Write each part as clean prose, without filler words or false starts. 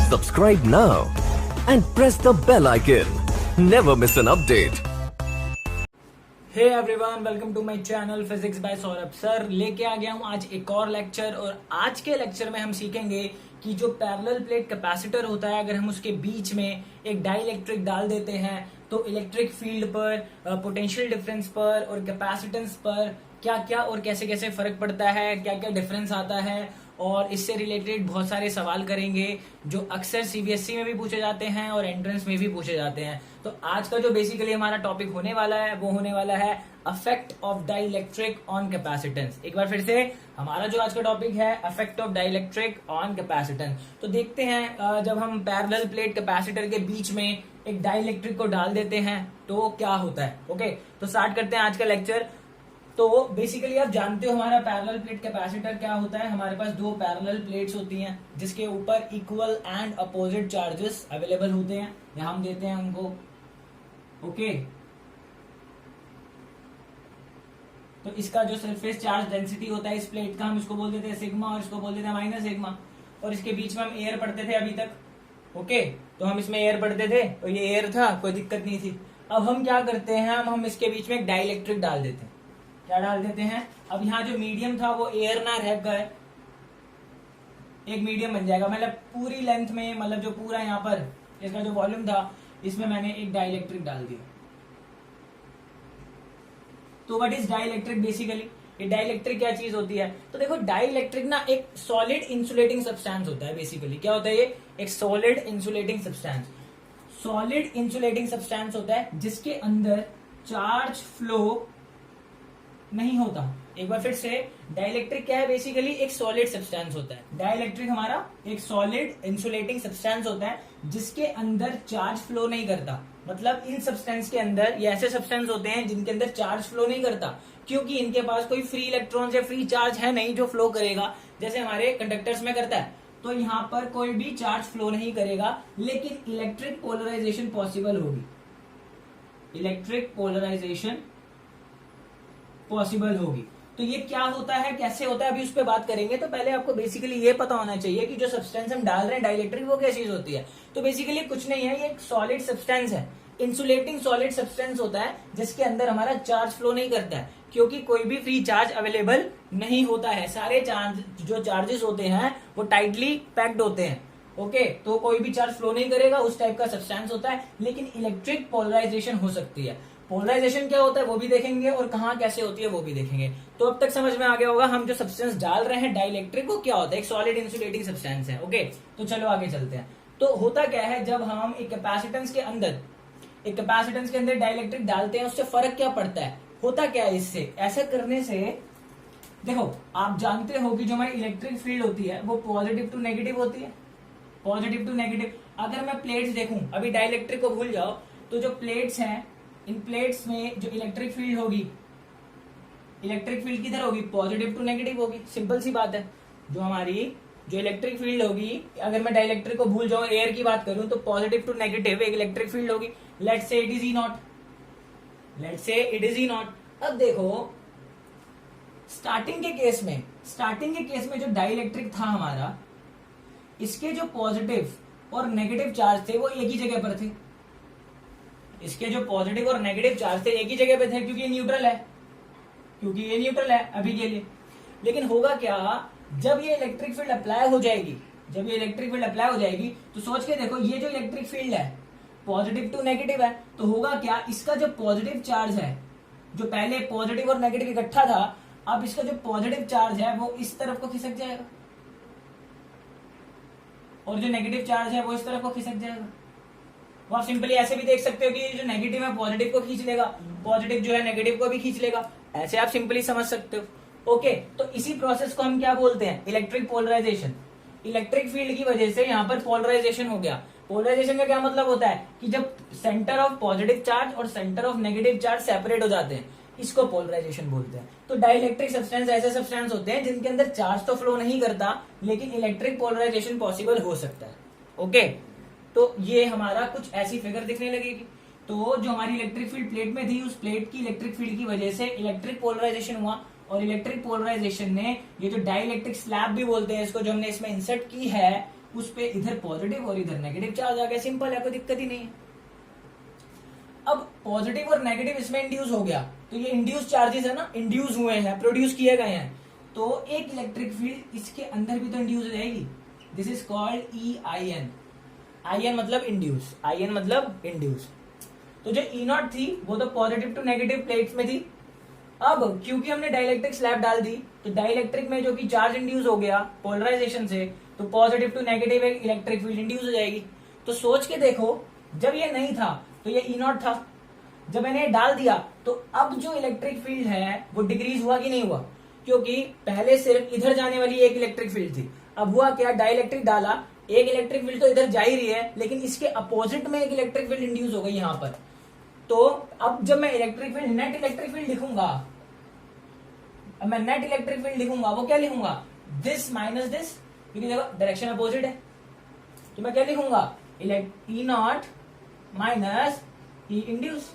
Subscribe now and press the bell icon. Never miss an update. Hey everyone, welcome to my channel physics by Saurabh sir. लेके आ गया हूँ आज एक और लेक्चर, और आज के लेक्चर में हम सीखेंगे कि जो पैरेलल प्लेट कैपेसिटर होता है, अगर हम उसके बीच में एक डाइलेक्ट्रिक डाल देते हैं तो इलेक्ट्रिक फील्ड पर, पोटेंशियल डिफरेंस पर और कैपेसिटेंस पर क्या क्या और कैसे कैसे फर्क पड़ता है, क्या क्या डिफरेंस आता है, और इससे रिलेटेड बहुत सारे सवाल करेंगे जो अक्सर सीबीएसई में भी पूछे जाते हैं और एंट्रेंस में भी पूछे जाते हैं। तो आज का जो बेसिकली हमारा टॉपिक होने वाला है वो होने वाला है affect of dielectric on capacitance. एक बार फिर से हमारा जो आज का टॉपिक है affect of dielectric on capacitance. तो देखते हैं जब हम पैरेलल प्लेट कैपेसिटर के बीच में एक डाइलेक्ट्रिक को डाल देते हैं तो क्या होता है। ओके, तो स्टार्ट करते हैं आज का लेक्चर। तो बेसिकली आप जानते हो हमारा पैरेलल प्लेट कैपेसिटर क्या होता है। हमारे पास दो पैरेलल प्लेट्स होती हैं जिसके ऊपर equal and opposite charges available होते हैं, यहां हम देते हैं उनको। ओके, तो इसका जो सरफेस चार्ज डेंसिटी होता है इस प्लेट का, हम इसको बोल देते हैं सिग्मा और इसको बोल देते हैं माइनस सिग्मा। और इसके बीच में हम एयर पढ़ते थे अभी तक। ओके, तो हम इसमें एयर पढ़ते थे तो ये एयर था, कोई दिक्कत नहीं थी। अब हम क्या करते हैं, हम इसके बीच में एक डाइलेक्ट्रिक डाल देते हैं। क्या डाल देते हैं, अब यहाँ जो मीडियम था वो एयर ना रहकर एक मीडियम बन जाएगा। मतलब पूरी लेंथ में, मतलब जो पूरा यहाँ पर इसका जो वॉल्यूम था इसमें मैंने एक डाइलेक्ट्रिक डाल दिया। तो व्हाट इज डाइलेक्ट्रिक बेसिकली, ये डाइलेक्ट्रिक क्या चीज होती है। तो देखो डाइलेक्ट्रिक ना एक सॉलिड इंसुलेटिंग सब्सटेंस होता है। बेसिकली क्या होता है, ये एक solid insulating substance, solid insulating substance होता है जिसके अंदर चार्ज फ्लो नहीं होता। एक बार फिर से, डाइलेक्ट्रिक क्या है, बेसिकली एक सॉलिड सब्सटेंस होता है। डाइलेक्ट्रिक हमारा एक सॉलिड इंसुलेटिंग सब्सटेंस होता है जिसके अंदर चार्ज फ्लो नहीं करता। मतलब इन सब्सटेंस के अंदर, ये ऐसे सब्सटेंस होते हैं जिनके अंदर चार्ज फ्लो नहीं करता, क्योंकि इनके पास कोई फ्री इलेक्ट्रॉन्स या फ्री चार्ज है नहीं जो फ्लो करेगा, जैसे हमारे कंडक्टर्स में करता है। तो यहाँ पर कोई भी चार्ज फ्लो नहीं करेगा, लेकिन इलेक्ट्रिक पोलराइजेशन पॉसिबल होगी। इलेक्ट्रिक पोलराइजेशन पॉसिबल होगी। तो ये क्या होता है, कैसे होता है, अभी उस पर बात करेंगे। तो पहले आपको बेसिकली ये पता होना चाहिए कि जो सब्सटेंस हम डाल रहे हैं डाइलेक्ट्रिक, वो क्या चीज होती है। तो बेसिकली कुछ नहीं है, ये एक सॉलिड सब्सटेंस है, इंसुलेटिंग सॉलिड सब्सटेंस होता है जिसके अंदर हमारा चार्ज फ्लो नहीं करता है, क्योंकि कोई भी फ्री चार्ज अवेलेबल नहीं होता है। सारे चार्ज जो चार्जेस होते हैं वो टाइटली पैक्ड होते हैं। ओके, तो कोई भी चार्ज फ्लो नहीं करेगा, उस टाइप का सब्सटेंस होता है। लेकिन इलेक्ट्रिक पोलराइजेशन हो सकती है। पोलराइजेशन क्या होता है वो भी देखेंगे, और कहाँ कैसे होती है वो भी देखेंगे। तो अब तक समझ में आ गया होगा हम जो सब्सटेंस डाल रहे हैं डाइलेक्ट्रिक को क्या होता है, एक सॉलिड इंसुलेटिंग सब्सटेंस है। ओके, तो चलो आगे चलते हैं। तो होता क्या है, जब हम एक कैपेसिटेंस के अंदर डाइलेक्ट्रिक डालते हैं उससे फर्क क्या पड़ता है, होता क्या है इससे। ऐसा करने से देखो, आप जानते हो कि जो हमारी इलेक्ट्रिक फील्ड होती है वो पॉजिटिव टू नेगेटिव होती है। पॉजिटिव टू नेगेटिव, अगर मैं प्लेट्स देखूं, अभी डाइलेक्ट्रिक को भूल जाओ, तो जो प्लेट्स हैं इन प्लेट्स में जो इलेक्ट्रिक फील्ड होगी, इलेक्ट्रिक फील्ड किधर होगी, पॉजिटिव टू नेगेटिव होगी। सिंपल सी बात है। जो इलेक्ट्रिक फील्ड होगी, अगर मैं डाइलेक्ट्रिक को भूल जाऊं, एयर की बात करूं, तो पॉजिटिव टू नेगेटिव एक इलेक्ट्रिक फील्ड होगी। Let's say it is E not. अब देखो स्टार्टिंग के केस में जो डाइलेक्ट्रिक था हमारा, इसके जो पॉजिटिव और नेगेटिव चार्ज थे वो एक ही जगह पर थे। इसके जो पॉजिटिव और नेगेटिव चार्ज थे एक ही जगह पे थे, क्योंकि ये न्यूट्रल है अभी के लिए। लेकिन होगा क्या, जब ये इलेक्ट्रिक फील्ड अप्लाई हो जाएगी, तो सोच के देखो, ये जो इलेक्ट्रिक फील्ड है पॉजिटिव टू नेगेटिव है, तो होगा क्या, इसका जो पॉजिटिव चार्ज है, जो पहले पॉजिटिव और नेगेटिव इकट्ठा था, अब इसका जो पॉजिटिव चार्ज है वो इस तरफ को खिसक जाएगा, और जो नेगेटिव चार्ज है वो इस तरफ को खिसक जाएगा। वो आप सिंपली ऐसे भी देख सकते हो कि जो नेगेटिव है पॉजिटिव को खींच लेगा, पॉजिटिव जो है नेगेटिव को भी खींच लेगा। ऐसे आप सिंपली समझ सकते हो। ओके, तो इसी प्रोसेस को हम क्या बोलते हैं, इलेक्ट्रिक पोलराइजेशन। इलेक्ट्रिक फील्ड की वजह से यहाँ पर पोलराइजेशन हो गया। पोलराइजेशन का क्या मतलब होता है कि जब सेंटर ऑफ पॉजिटिव चार्ज और centre of negative charge separate हो जाते हैं, इसको पोलराइजेशन बोलते हैं। तो डाइलेक्ट्रिक सब्सटेंस ऐसे सब्सटेंस होते हैं जिनके अंदर चार्ज तो फ्लो नहीं करता, लेकिन इलेक्ट्रिक पोलराइजेशन पॉसिबल हो सकता है। ओके, तो ये हमारा कुछ ऐसी फिगर दिखने लगेगी। तो जो हमारी इलेक्ट्रिक फील्ड प्लेट में थी, उस प्लेट की इलेक्ट्रिक फील्ड की वजह से इलेक्ट्रिक पोलराइजेशन हुआ, और इलेक्ट्रिक पोलराइजेशन ने ये जो डाइलेक्ट्रिक स्लैब भी बोलते हैं इसको, जो हमने इसमें इंसर्ट की है, उस पे इधर पॉजिटिव और इधर नेगेटिव चार्ज आ गया, सिंपल है, कोई दिक्कत ही नहीं है। अब पॉजिटिव और नेगेटिव इसमें इंड्यूस हो गया, तो ये इंड्यूस चार्जेस है ना, इंड्यूस हुए हैं, प्रोड्यूस किए गए हैं, तो एक इलेक्ट्रिक फील्ड इसके अंदर भी तो इंड्यूस हो जाएगी। This is called E I N. I N मतलब इंड्यूस, आई एन मतलब इंड्यूस। तो जो ई नॉट थी वो तो पॉजिटिव टू नेगेटिव प्लेट्स में थी। अब क्योंकि हमने डाइलेक्ट्रिक स्लैब डाल दी, तो डाइलेक्ट्रिक में जो कि चार्ज इंड्यूस हो गया पोलराइजेशन से, तो पॉजिटिव टू नेगेटिव एक इलेक्ट्रिक फील्ड इंड्यूस हो जाएगी। तो सोच के देखो, जब ये नहीं था तो ये ई नॉट था, जब मैंने ये डाल दिया तो अब जो इलेक्ट्रिक फील्ड है वो डिक्रीज हुआ कि नहीं हुआ, क्योंकि पहले सिर्फ इधर जाने वाली एक इलेक्ट्रिक फील्ड थी। अब हुआ क्या, डाइलेक्ट्रिक डाला, एक इलेक्ट्रिक फील्ड तो इधर जा ही रही है, लेकिन इसके अपोजिट में एक इलेक्ट्रिक फील्ड इंड्यूस हो गई यहां पर। तो अब जब मैं electric field, net electric field लिखूंगा, अब मैं नेट इलेक्ट्रिक फील्ड लिखूंगा, वो क्या लिखूंगा, दिस माइनस दिस, क्योंकि देखो डायरेक्शन अपोजिट है। तो मैं क्या लिखूंगा, ई नॉट माइनस ई इंड्यूस।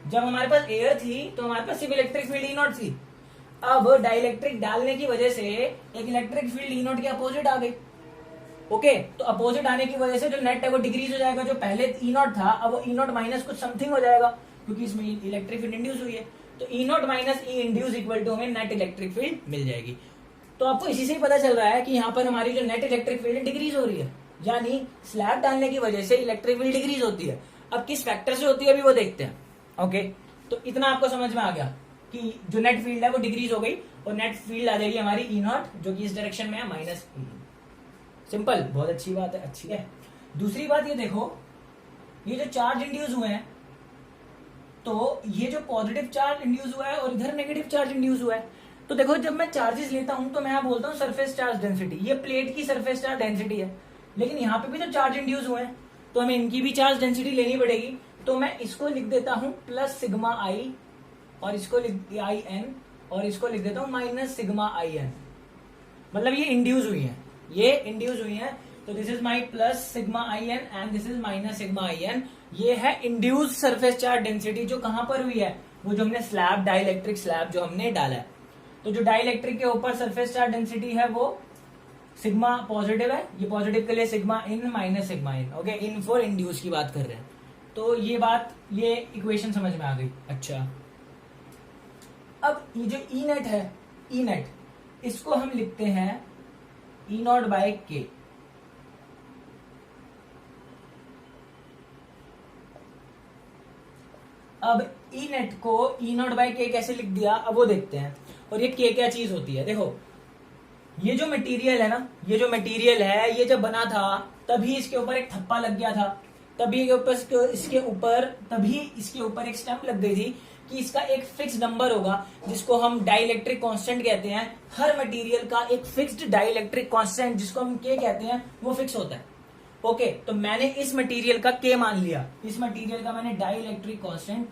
जब हमारे पास एयर थी तो हमारे पास सिर्फ इलेक्ट्रिक फील्ड ई नॉट थी। अब डाइलेक्ट्रिक डालने की वजह से एक इलेक्ट्रिक फील्ड ई नॉट के अपोजिट आ गई। ओके, तो अपोजिट आने की वजह से जो नेट है वो डिक्रीज हो जाएगा, जो पहले ई नॉट था अब वो ई नॉट माइनस कुछ समथिंग हो जाएगा, क्योंकि इसमें इलेक्ट्रिक फील्ड इंड्यूस हुई है। तो E not minus E induced equal to हमें नेट इलेक्ट्रिक फील्ड मिल जाएगी। तो आपको इसी से ही पता चल रहा है कि यहाँ पर हमारी जो नेट इलेक्ट्रिक फील्ड डिक्रीज हो रही है, यानी स्लैब डालने की वजह से इलेक्ट्रिक फील्ड डिक्रीज होती है। अब किस फैक्टर से होती है अभी वो देखते हैं। ओके, तो इतना आपको समझ में आ गया कि जो नेट फील्ड है वो डिक्रीज हो गई और नेट फील्ड आ जाएगी हमारी ई नॉट, जो कि इस डायरेक्शन में है माइनस ई। सिंपल, बहुत अच्छी बात है, अच्छी है। दूसरी बात ये देखो, ये जो चार्ज इंड्यूस हुए हैं, तो ये जो पॉजिटिव चार्ज इंड्यूस हुआ है और इधर नेगेटिव चार्ज इंड्यूस हुआ है, तो देखो जब मैं चार्जेस लेता हूं तो मैं यहाँ बोलता हूँ सरफेस चार्ज डेंसिटी, ये प्लेट की सरफेस चार्ज डेंसिटी है, लेकिन यहाँ पे भी तो चार्ज इंड्यूस हुए हैं, तो हमें इनकी भी चार्ज डेंसिटी लेनी पड़ेगी। तो मैं इसको लिख देता हूं प्लस सिग्मा आई, और इसको लिख आई एन, और इसको लिख देता हूं माइनस सिग्मा आई एन। मतलब ये इंड्यूस हुई है, ये इंड्यूस हुई है, तो this is my plus sigma I N and this is minus sigma I N. ये है इंड्यूस सरफेस चार्ज डेंसिटी, जो कहां पर हुई है, वो जो हमने स्लैब, डाइलेक्ट्रिक स्लैब जो हमने डाला है। तो जो डाइलेक्ट्रिक के ऊपर सरफेस चार्ज डेंसिटी है वो सिग्मा पॉजिटिव है, ये पॉजिटिव के लिए sigma in minus sigma in. Okay, in for induce की बात कर रहे हैं, तो ये बात, ये इक्वेशन समझ में आ गई। अच्छा, अब ये जो ई नेट है, ई नेट, इसको हम लिखते हैं ई नॉट बाय के। अब ई नेट को ई नॉट बाय के कैसे लिख दिया, अब वो देखते हैं। और ये के क्या चीज होती है, देखो ये जो मटेरियल है ना, ये जो मटेरियल है, ये जब बना था तभी इसके ऊपर एक थप्पा लग गया था, तभी इसके ऊपर एक स्टैंप लग गई थी कि इसका एक फिक्स नंबर होगा, जिसको हम डाइलेक्ट्रिक कांस्टेंट कहते हैं। हर मटेरियल का एक फिक्स्ड डाइलेक्ट्रिक कांस्टेंट, जिसको हम के कहते हैं, वो फिक्स होता है। ओके, तो मैंने इस मटेरियल का के मान लिया, इस मटेरियल का मैंने डाइलेक्ट्रिक कांस्टेंट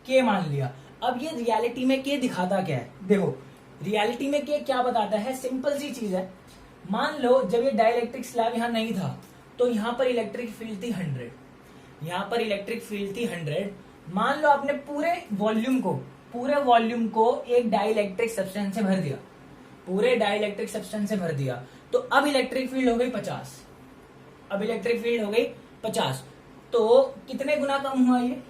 के मान लिया। अब ये रियलिटी में के दिखाता क्या है, देखो रियलिटी में के क्या बताता है, सिंपल सी चीज है। मान लो जब ये डाइलेक्ट्रिक स्लैब यहां नहीं था, तो यहां पर इलेक्ट्रिक फील्ड थी 100, यहां पर इलेक्ट्रिक फील्ड थी 100। मान लो आपने पूरे वॉल्यूम को एक डाइलेक्ट्रिक सब्सटेंस से भर दिया, पूरे डाइलेक्ट्रिक सब्सटेंस से भर दिया, तो अब इलेक्ट्रिक फील्ड हो गई 50, अब इलेक्ट्रिक फील्ड हो गई 50। तो कितने गुना कम हुआ, ये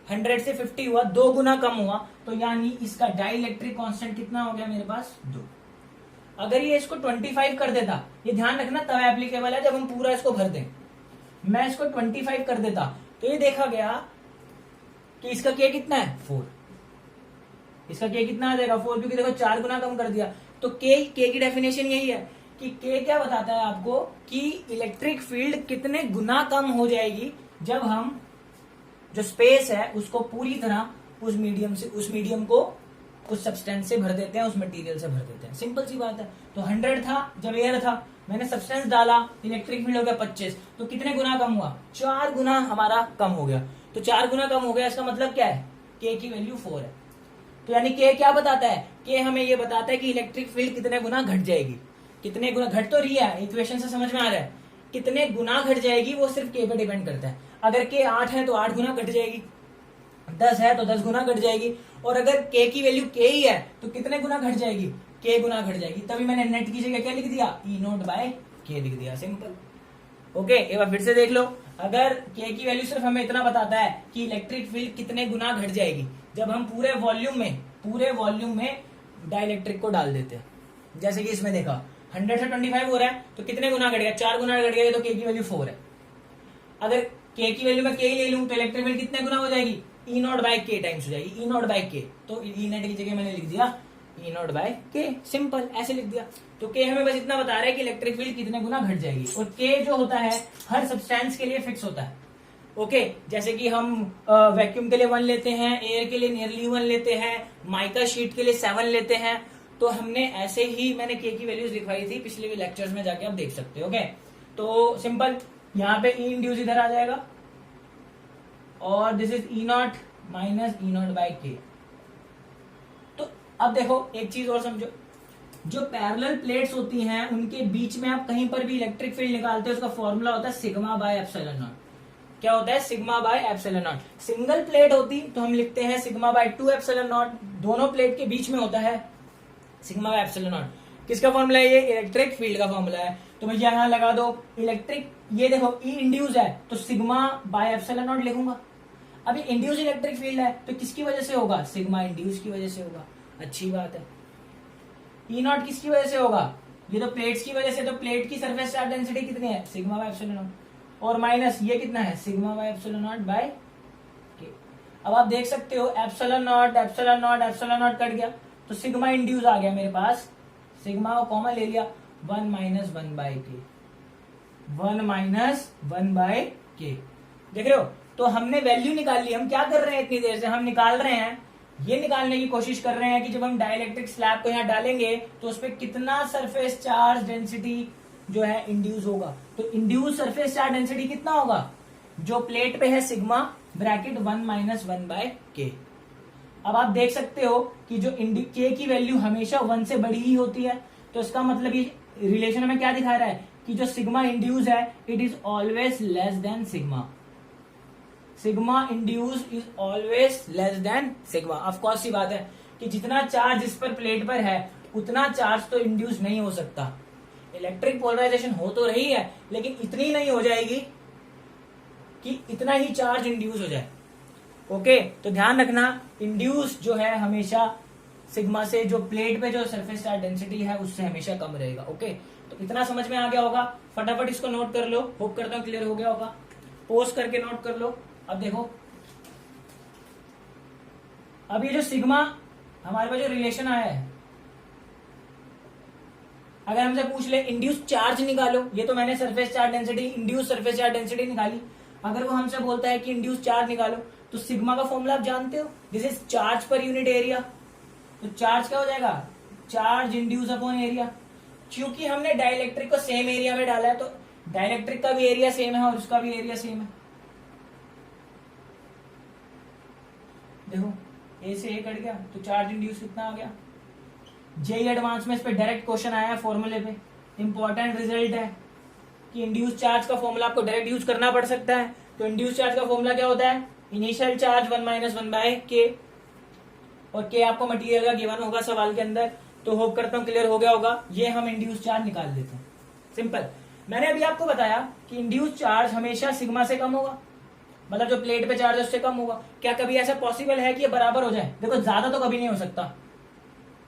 100 से 50 हुआ, 2 गुना कम हुआ, तो यानी इसका डाइलेक्ट्रिक कांस्टेंट कितना हो गया मेरे पास, 2। अगर ये इसको 25 कर देता, ये ध्यान रखना तब एप्लीकेबल है जब हम पूरा इसको भर दें। मैं इसको 25 कर देता तो ये देखा गया कि इसका के कितना है, 4। इसका के कितना आ जाएगा, 4, क्योंकि देखो 4 गुना कम कर दिया। तो के की डेफिनेशन यही है कि के क्या बताता है आपको कि इलेक्ट्रिक फील्ड कितने गुना कम हो जाएगी जब हम जो स्पेस है उसको पूरी तरह उस मीडियम को उस सब्सटेंस से भर देते हैं, उस मटेरियल से भर देते हैं। सिंपल सी बात है। तो 100 था जब एयर था, मैंने सब्सटेंस डाला, इलेक्ट्रिक फील्ड हो गया 25, तो कितने गुना कम हुआ, 4 गुना हमारा कम हो गया। तो 4 गुना कम हो गया, इसका मतलब क्या है, के की वैल्यू 4 है। तो यानी के क्या बताता है, के हमें ये बताता है कि इलेक्ट्रिक फील्ड कितने गुना घट जाएगी। कितने गुना घट तो रही है, इक्वेशन से समझ में आ रहा है, कितने गुना घट जाएगी वो सिर्फ के पे डिपेंड करता है। अगर के 8 है तो 8 गुना घट जाएगी, 10 है तो 10 गुना घट जाएगी, और अगर के की वैल्यू के ही है तो कितने गुना घट जाएगी, के गुना घट जाएगी। तभी मैंने नेट की जगह क्या लिख दिया, ई नॉट बाय के लिख दिया, सिंपल। ओके, एक बार फिर से देख लो, अगर के की वैल्यू सिर्फ हमें इतना बताता है कि इलेक्ट्रिक फील्ड कितने गुना घट जाएगी जब हम पूरे वॉल्यूम में डाइलेक्ट्रिक को डाल देते हैं, जैसे कि इसमें देखा 100 से 25 हो रहा है तो कितने गुना घट गया, 4 गुना घट गया, तो के की वैल्यू 4 है। अगर के की वैल्यू में के ही ले लूं तो इलेक्ट्रिक फील्ड कितने गुना हो जाएगी, ई नॉट बाई के टाइम्स हो जाएगी, ई नॉट बाई के। तो ई नेट की जगह मैंने लिख दिया ई नॉट बाय के, सिंपल ऐसे लिख दिया। तो के हमें बस इतना बता रहा है कि इलेक्ट्रिक फील्ड कितने गुना घट जाएगी, और के जो होता है हर सब्सटेंस के लिए फिक्स होता है। ओके, जैसे कि हम वैक्यूम के लिए 1 लेते हैं, एयर के लिए नियरली 1 लेते हैं, माइका शीट के लिए 7 लेते हैं। तो हमने ऐसे ही मैंने के की वैल्यूज लिखवाई थी पिछले भी लेक्चर्स में, जाके आप देख सकते हो। ओके, तो सिंपल यहाँ पे ई इंड्यूस इधर आ जाएगा और this is E not minus E not by के। तो अब देखो एक चीज और समझो, जो पैरेलल प्लेट्स होती हैं उनके बीच में आप कहीं पर भी इलेक्ट्रिक फील्ड निकालते हो, उसका फॉर्मूला होता है सिग्मा बाय एप्सिलॉन नॉट। क्या होता है, sigma by epsilon not. Single plate होती तो हम लिखते हैं सिग्मा बाय 2 एप्सिलॉन नॉट, दोनों प्लेट के बीच में होता है सिग्मा बाय एप्सिलॉन नॉट। किसका फॉर्मूला है ये, इलेक्ट्रिक फील्ड का फॉर्मूला है। तो मैं यहां लगा दो इलेक्ट्रिक, ये देखो ई इंड्यूस है तो सिग्मा बाय एप्सिलॉन नॉट लिखूंगा। अब ये इंड्यूस इलेक्ट्रिक फील्ड है तो किसकी वजह से होगा, सिग्मा इंड्यूस की वजह से होगा। अच्छी बात है। ई नॉट किसकी वजह से होगा, ये तो प्लेट्स की वजह से, तो प्लेट की सरफेस चार्ज डेंसिटी कितनी है, सिग्मा बाय एप्सिलॉन नॉट, और माइनस ये कितना है, sigma by epsilon not by K. अब आप देख सकते हो epsilon not epsilon not epsilon naught cut गया तो सिग्मा इंड्यूस आ गया मेरे पास, सिग्मा को कॉमन ले लिया, 1 माइनस 1 बाय के, 1 माइनस 1 बाय के। देख रहे हो, तो हमने वैल्यू निकाल ली। हम क्या कर रहे हैं इतनी देर से, हम निकाल रहे हैं, ये निकालने की कोशिश कर रहे हैं कि जब हम डाइलेक्ट्रिक स्लैब को यहाँ डालेंगे तो उस पर कितना सरफेस चार्ज डेंसिटी जो है इंड्यूस होगा। तो इंड्यूस सरफेस चार्ज डेंसिटी कितना होगा, जो प्लेट पे है sigma bracket 1 minus 1 bye K. अब आप देख सकते हो कि जो के की वैल्यू हमेशा 1 से बड़ी ही होती है, तो इसका मतलब ये रिलेशन में क्या दिखा रहा है कि जो सिग्मा इंड्यूस है it is always less than sigma, sigma induced is always less than sigma. Of course सी बात है कि जितना चार्ज इस पर प्लेट पर है उतना चार्ज तो इंड्यूस नहीं हो सकता। इलेक्ट्रिक पोलराइजेशन हो तो रही है लेकिन इतनी नहीं हो जाएगी कि इतना ही चार्ज इंड्यूस हो जाए। ओके, तो ध्यान रखना इंड्यूस जो है हमेशा सिग्मा से, जो प्लेट पे जो सरफेस चार्ज डेंसिटी है उससे हमेशा कम रहेगा। ओके, तो इतना समझ में आ गया होगा, फटाफट इसको नोट कर लो, होप करता हूं क्लियर हो गया होगा। पोस्ट करके नोट कर लो। अब देखो, अब ये जो सिग्मा हमारे पास जो रिलेशन आया है, अगर हमसे पूछ ले इंड्यूस चार्ज निकालो, ये तो मैंने surface charge density, induce surface charge density निकाली। अगर वो हमसे बोलता है कि इंड्यूस चार्ज निकालो, तो सिग्मा का फॉर्मूला आप जानते हो, this is charge per unit area. तो चार्ज क्या हो जाएगा, चार्ज इंड्यूस अपॉन एरिया। क्योंकि हमने डाइलेक्ट्रिक को सेम एरिया में डाला है तो डाइलेक्ट्रिक का भी एरिया सेम है और उसका भी एरिया सेम है। देखो ए से ए कट गया तो चार्ज इंड्यूस कितना आ गया। जेई एडवांस में इस पे डायरेक्ट क्वेश्चन आया है फॉर्मूले पे, इंपॉर्टेंट रिजल्ट है कि इंड्यूस चार्ज का फॉर्मूला आपको डायरेक्ट यूज करना पड़ सकता है। तो इंड्यूस चार्ज का फॉर्मूला क्या होता है, इनिशियल चार्ज 1 माइनस 1 बाय के, और के आपको मटेरियल का गिवन होगा सवाल के अंदर। तो होप करता हूं क्लियर हो गया होगा। ये हम इंड्यूस चार्ज निकाल लेते हैं, सिंपल। मैंने अभी आपको बताया कि इंड्यूस चार्ज हमेशा सिग्मा से कम होगा, मतलब जो प्लेट पे चार्ज है उससे कम होगा। क्या कभी ऐसा पॉसिबल है कि ये बराबर हो जाए, देखो ज्यादा तो कभी नहीं हो सकता,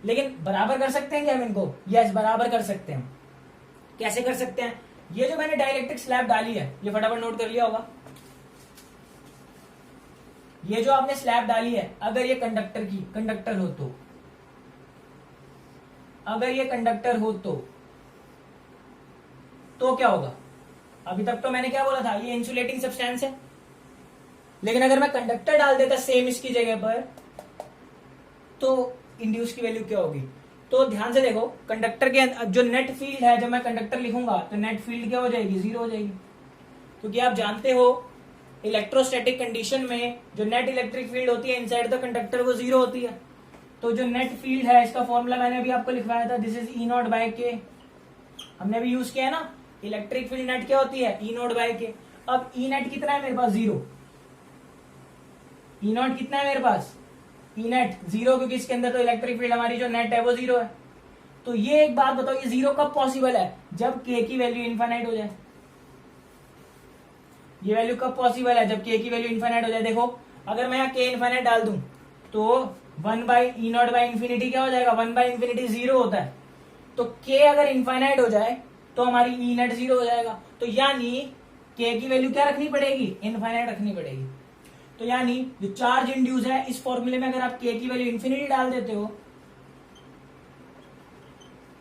लेकिन बराबर कर सकते हैं क्या हम इनको, यस बराबर कर सकते हैं। कैसे कर सकते हैं, ये जो मैंने डाइलेक्ट्रिक स्लैब डाली है, ये फटाफट नोट कर लिया होगा। ये जो आपने स्लैब डाली है, अगर ये कंडक्टर हो तो, अगर ये कंडक्टर हो तो क्या होगा। अभी तक तो मैंने क्या बोला था, ये इंसुलेटिंग सब्सटेंस है, लेकिन अगर मैं कंडक्टर डाल देता सेम इसकी जगह पर तो इंड्यूस की वैल्यू क्या होगी। तो ध्यान से देखो, कंडक्टर के जो नेट फील्ड है, जब मैं कंडक्टर लिखूंगा तो नेट फील्ड क्या हो जाएगी, 0 हो जाएगी। क्योंकि आप जानते हो इलेक्ट्रोस्टैटिक कंडीशन में जो नेट इलेक्ट्रिक फील्ड होती है इनसाइड द कंडक्टर वो 0 होती है। तो जो नेट फील्ड है इसका फॉर्मूला मैंने अभी आपको लिखवाया था, this is E naught by K, हमने भी यूज किया है ना। इलेक्ट्रिक फील्ड नेट क्या होती है, ई नॉट बाय के। अब ई नेट कितना है मेरे पास, 0। ई नॉट कितना है मेरे पास, ई नेट 0, क्योंकि इसके अंदर तो इलेक्ट्रिक फील्ड हमारी जो नेट है वो 0 है। तो ये एक बात बताओ, ये जीरो कब पॉसिबल है? जब के की वैल्यू इनफाइनाइट हो जाए। ये वैल्यू कब पॉसिबल है? जब के की वैल्यू इनफाइनाइट हो जाए। देखो अगर मैं यहाँ के इनफाइनाइट डाल दूं तो 1/E0/इंफिनिटी क्या हो जाएगा? 1/इंफिनिटी जीरो होता है, तो के अगर इनफाइनाइट हो जाए तो हमारी ई नेट जीरो हो जाएगा। तो यानी के की वैल्यू क्या रखनी पड़ेगी? इनफाइनाइट रखनी पड़ेगी। तो यानी जो चार्ज इंड्यूस है इस फॉर्मूले में अगर आप के की वैल्यू इन्फिनिटी डाल देते हो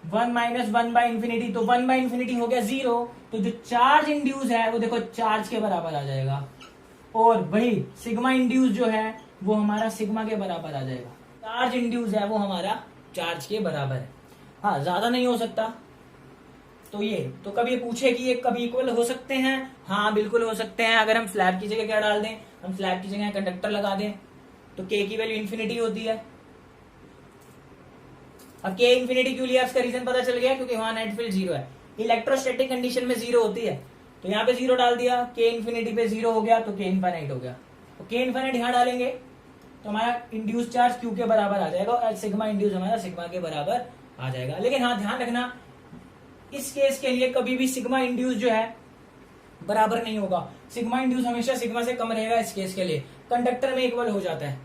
1 - 1/इंफिनिटी, तो 1/इंफिनिटी हो गया जीरो, तो जो चार्ज इंड्यूस है वो देखो चार्ज के बराबर आ जाएगा, और वही सिग्मा इंड्यूस जो है वो हमारा सिग्मा के बराबर आ जाएगा। चार्ज इंड्यूस है वो हमारा चार्ज के बराबर है। हाँ, ज्यादा नहीं हो सकता। तो ये तो कभी ये पूछे कि ये कभी इक्वल हो सकते हैं? हाँ बिल्कुल हो सकते हैं। अगर हम स्लैब की जगह क्या डाल दें? हम स्लैब की जगह कंडक्टर लगा दें तो के की वैल्यू इन्फिनिटी होती है। अब के इन्फिनिटी क्यों लिया इसका रीजन पता चल गया, क्योंकि वहां नेट फील्ड जीरो है। इलेक्ट्रोस्टैटिक कंडीशन में जीरो होती है, तो यहाँ पे जीरो डाल दिया, के इन्फिनिटी पे जीरो हो गया तो के इनफाइनाइट हो गया। तो के इनफाइनाइट यहाँ डालेंगे तो हमारा इंड्यूस चार्ज क्यू के बराबर आ जाएगा और सिग्मा इंड्यूस हमारा सिग्मा के बराबर आ जाएगा। लेकिन हाँ ध्यान रखना, इस केस के लिए कभी भी सिग्मा इंड्यूस जो है बराबर नहीं होगा। सिग्मा इंड्यूस हमेशा सिग्मा से कम रहेगा। इस केस के लिए कंडक्टर में इक्वल हो जाता है।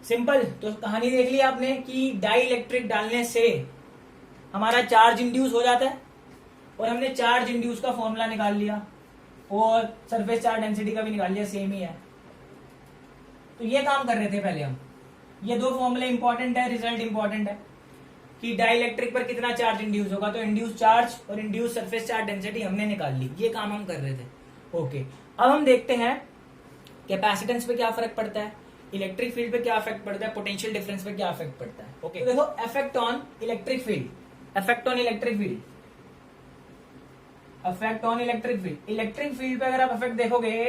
सिंपल। तो कहानी देख ली आपने कि डाई इलेक्ट्रिक डालने से हमारा चार्ज इंड्यूस हो जाता है, और हमने चार्ज इंड्यूस का फॉर्मूला निकाल लिया और सरफेस चार्ज डेंसिटी का भी निकाल लिया, सेम ही है। तो ये काम कर रहे थे पहले हम। ये दो फॉर्मूले इंपॉर्टेंट है, रिजल्ट इंपॉर्टेंट है कि डाई इलेक्ट्रिक पर कितना चार्ज इंड्यूस होगा, तो इंड्यूस चार्ज और इंड्यूस सरफेस चार्ज डेंसिटी हमने निकाल ली। ये काम हम कर रहे थे। ओके, अब हम देखते हैं कैपेसिटेंस पे क्या फर्क पड़ता है, इलेक्ट्रिक फील्ड पे क्या इफेक्ट पड़ता है, पोटेंशियल डिफरेंस पे क्या इफेक्ट पड़ता है। ओके, तो देखो effect on electric field, effect on electric field, effect on electric field. Electric field पे अगर आप इफेक्ट देखोगे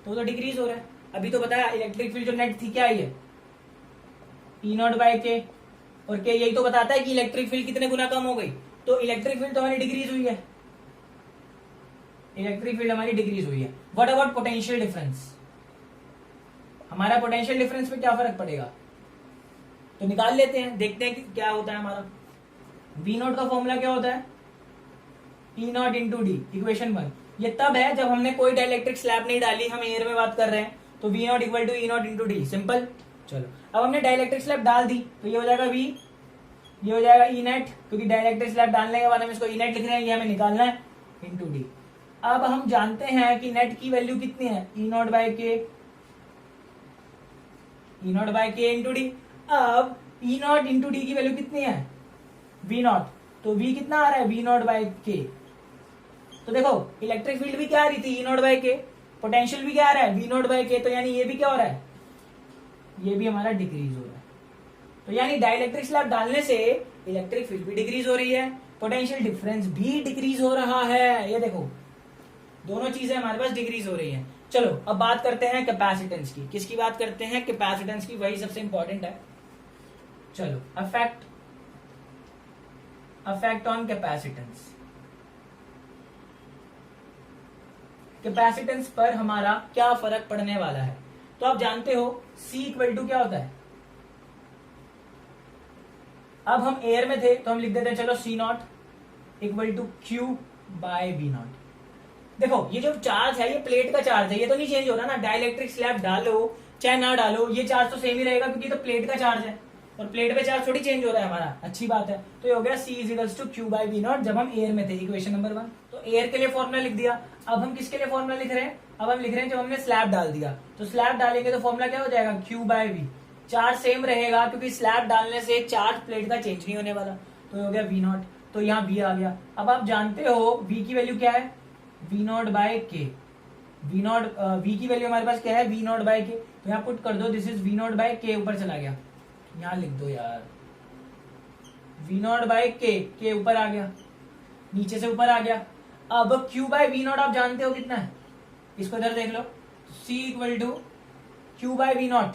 तो डिक्रीज हो रहा है। अभी तो बताया इलेक्ट्रिक फील्ड जो नेट थी क्या आई है? E0/k, और के यही तो बताता है कि इलेक्ट्रिक फील्ड कितने गुना कम हो गई। तो इलेक्ट्रिक फील्ड तो हमारी डिक्रीज हुई है, इलेक्ट्रिक फील्ड हमारी डिक्रीज हुई है। What about potential difference? हमारा पोटेंशियल डिफरेंस पे क्या फर्क पड़ेगा? तो निकाल लेते हैं, देखते हैं कि क्या होता है हमारा। V0 का फॉर्मूला क्या होता है? E0 × d, equation 1। ये तब है जब हमने कोई डाइलेक्ट्रिक स्लैब नहीं डाली, हम एयर में बात कर रहे हैं, तो V0 = E0 × d, सिंपल। चलो अब हमने डाइलेक्ट्रिक स्लैब डाल दी तो ये हो जाएगा V, ये हो जाएगा E नेट, क्योंकि डाइलेक्ट्रिक स्लैब डालने के बाद हम इसको E नेट लिख रहे हैं, ये हमें निकालना है, × d। अब हम जानते हैं कि नेट की वैल्यू कितनी है? E0/k, E0/k × d। अब E0 × d की वैल्यू कितनी है? V0, तो V कितना आ रहा है? V0/k। तो देखो इलेक्ट्रिक फील्ड भी क्या आ रही थी? E0/k, पोटेंशियल भी क्या आ रहा है? V0/k, तो यानी ये भी क्या हो रहा है? ये भी हमारा डिक्रीज हो रहा है। तो यानी डाइलेक्ट्रिक स्लैब डालने से इलेक्ट्रिक फील्ड भी डिक्रीज हो रही है, पोटेंशियल डिफरेंस भी डिक्रीज हो रहा है। ये देखो दोनों चीजें हमारे पास डिक्रीज हो रही हैं। चलो अब बात करते हैं कैपेसिटेंस की। किसकी बात करते हैं? कैपेसिटेंस की, वही सबसे इंपॉर्टेंट है। चलो अफेक्ट ऑन कैपेसिटेंस। कैपेसिटेंस पर हमारा क्या फर्क पड़ने वाला है? तो आप जानते हो C = क्या होता है? अब हम एयर में थे तो हम लिख देते हैं, चलो C0 = Q/V0। देखो ये जो चार्ज है ये प्लेट का चार्ज है, ये तो नहीं चेंज हो रहा ना। डाइलेक्ट्रिक स्लैब डालो चाहे ना डालो ये चार्ज तो सेम ही रहेगा, क्योंकि तो प्लेट का चार्ज है और प्लेट पे चार्ज थोड़ी चेंज हो रहा है हमारा। अच्छी बात है। तो ये हो गया C = Q/V0 जब हम एयर में थे, इक्वेशन नंबर 1। तो एयर के लिए फॉर्मूला लिख दिया। अब हम किसके लिए फॉर्मूला लिख रहे हैं? अब हम लिख रहे हैं जब हमने स्लैब डाल दिया, तो स्लैब डालेंगे तो फॉर्मूला क्या हो जाएगा? Q/V। चार्ज सेम रहेगा क्योंकि स्लैब डालने से चार्ज प्लेट का चेंज नहीं होने वाला, तो हो गया V0। तो यहाँ V आ गया। अब आप जानते हो V की वैल्यू क्या है? V0/k। V की वैल्यू हमारे पास क्या है? V0/k। तो यहाँ पुट कर दो, दिस इज V0/k, ऊपर चला गया, यहाँ लिख दो यार V0/k, के ऊपर आ गया, नीचे से ऊपर आ गया। अब Q/V0 आप जानते हो कितना है? इसको इधर देख लो, C = Q/V0,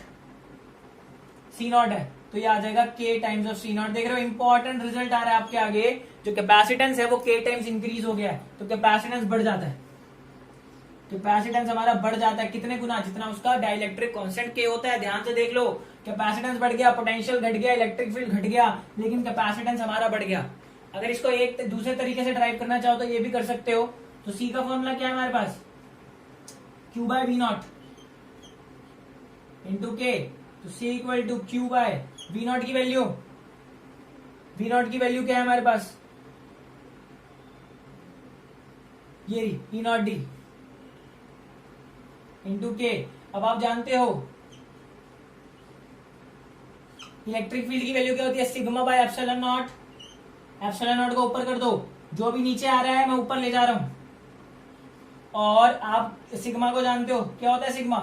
C0 है तो ये आ जाएगा K × C0। देख रहे हो इंपॉर्टेंट रिजल्ट आ रहा है आपके आगे। जो कैपेसिटेंस है वो K टाइम्स इंक्रीज हो गया है, तो कैपेसिटेंस बढ़ जाता है। कैपेसिटेंस हमारा बढ़ जाता है कितने गुना, जितना उसका डाइलेक्ट्रिक कांस्टेंट के होता है। ध्यान से देख लो, कैपेसिटेंस बढ़ गया, पोटेंशियल घट गया, इलेक्ट्रिक फील्ड घट गया, लेकिन कैपेसिटेंस हमारा बढ़ गया। अगर इसको एक दूसरे तरीके से ड्राइव करना चाहो तो ये भी कर सकते हो। तो सी का फॉर्मूला क्या है हमारे पास, Q by V not into K. तो C equal to Q by V not की वैल्यू, वी नॉट की वैल्यू क्या है हमारे पास, ये ई नॉट डी इंटू के। अब आप जानते हो इलेक्ट्रिक फील्ड की वैल्यू क्या होती है, sigma by epsilon not. Epsilon not को ऊपर कर दो, जो भी नीचे आ रहा है मैं ऊपर ले जा रहा हूं। और आप सिग्मा को जानते हो, क्या होता है सिग्मा,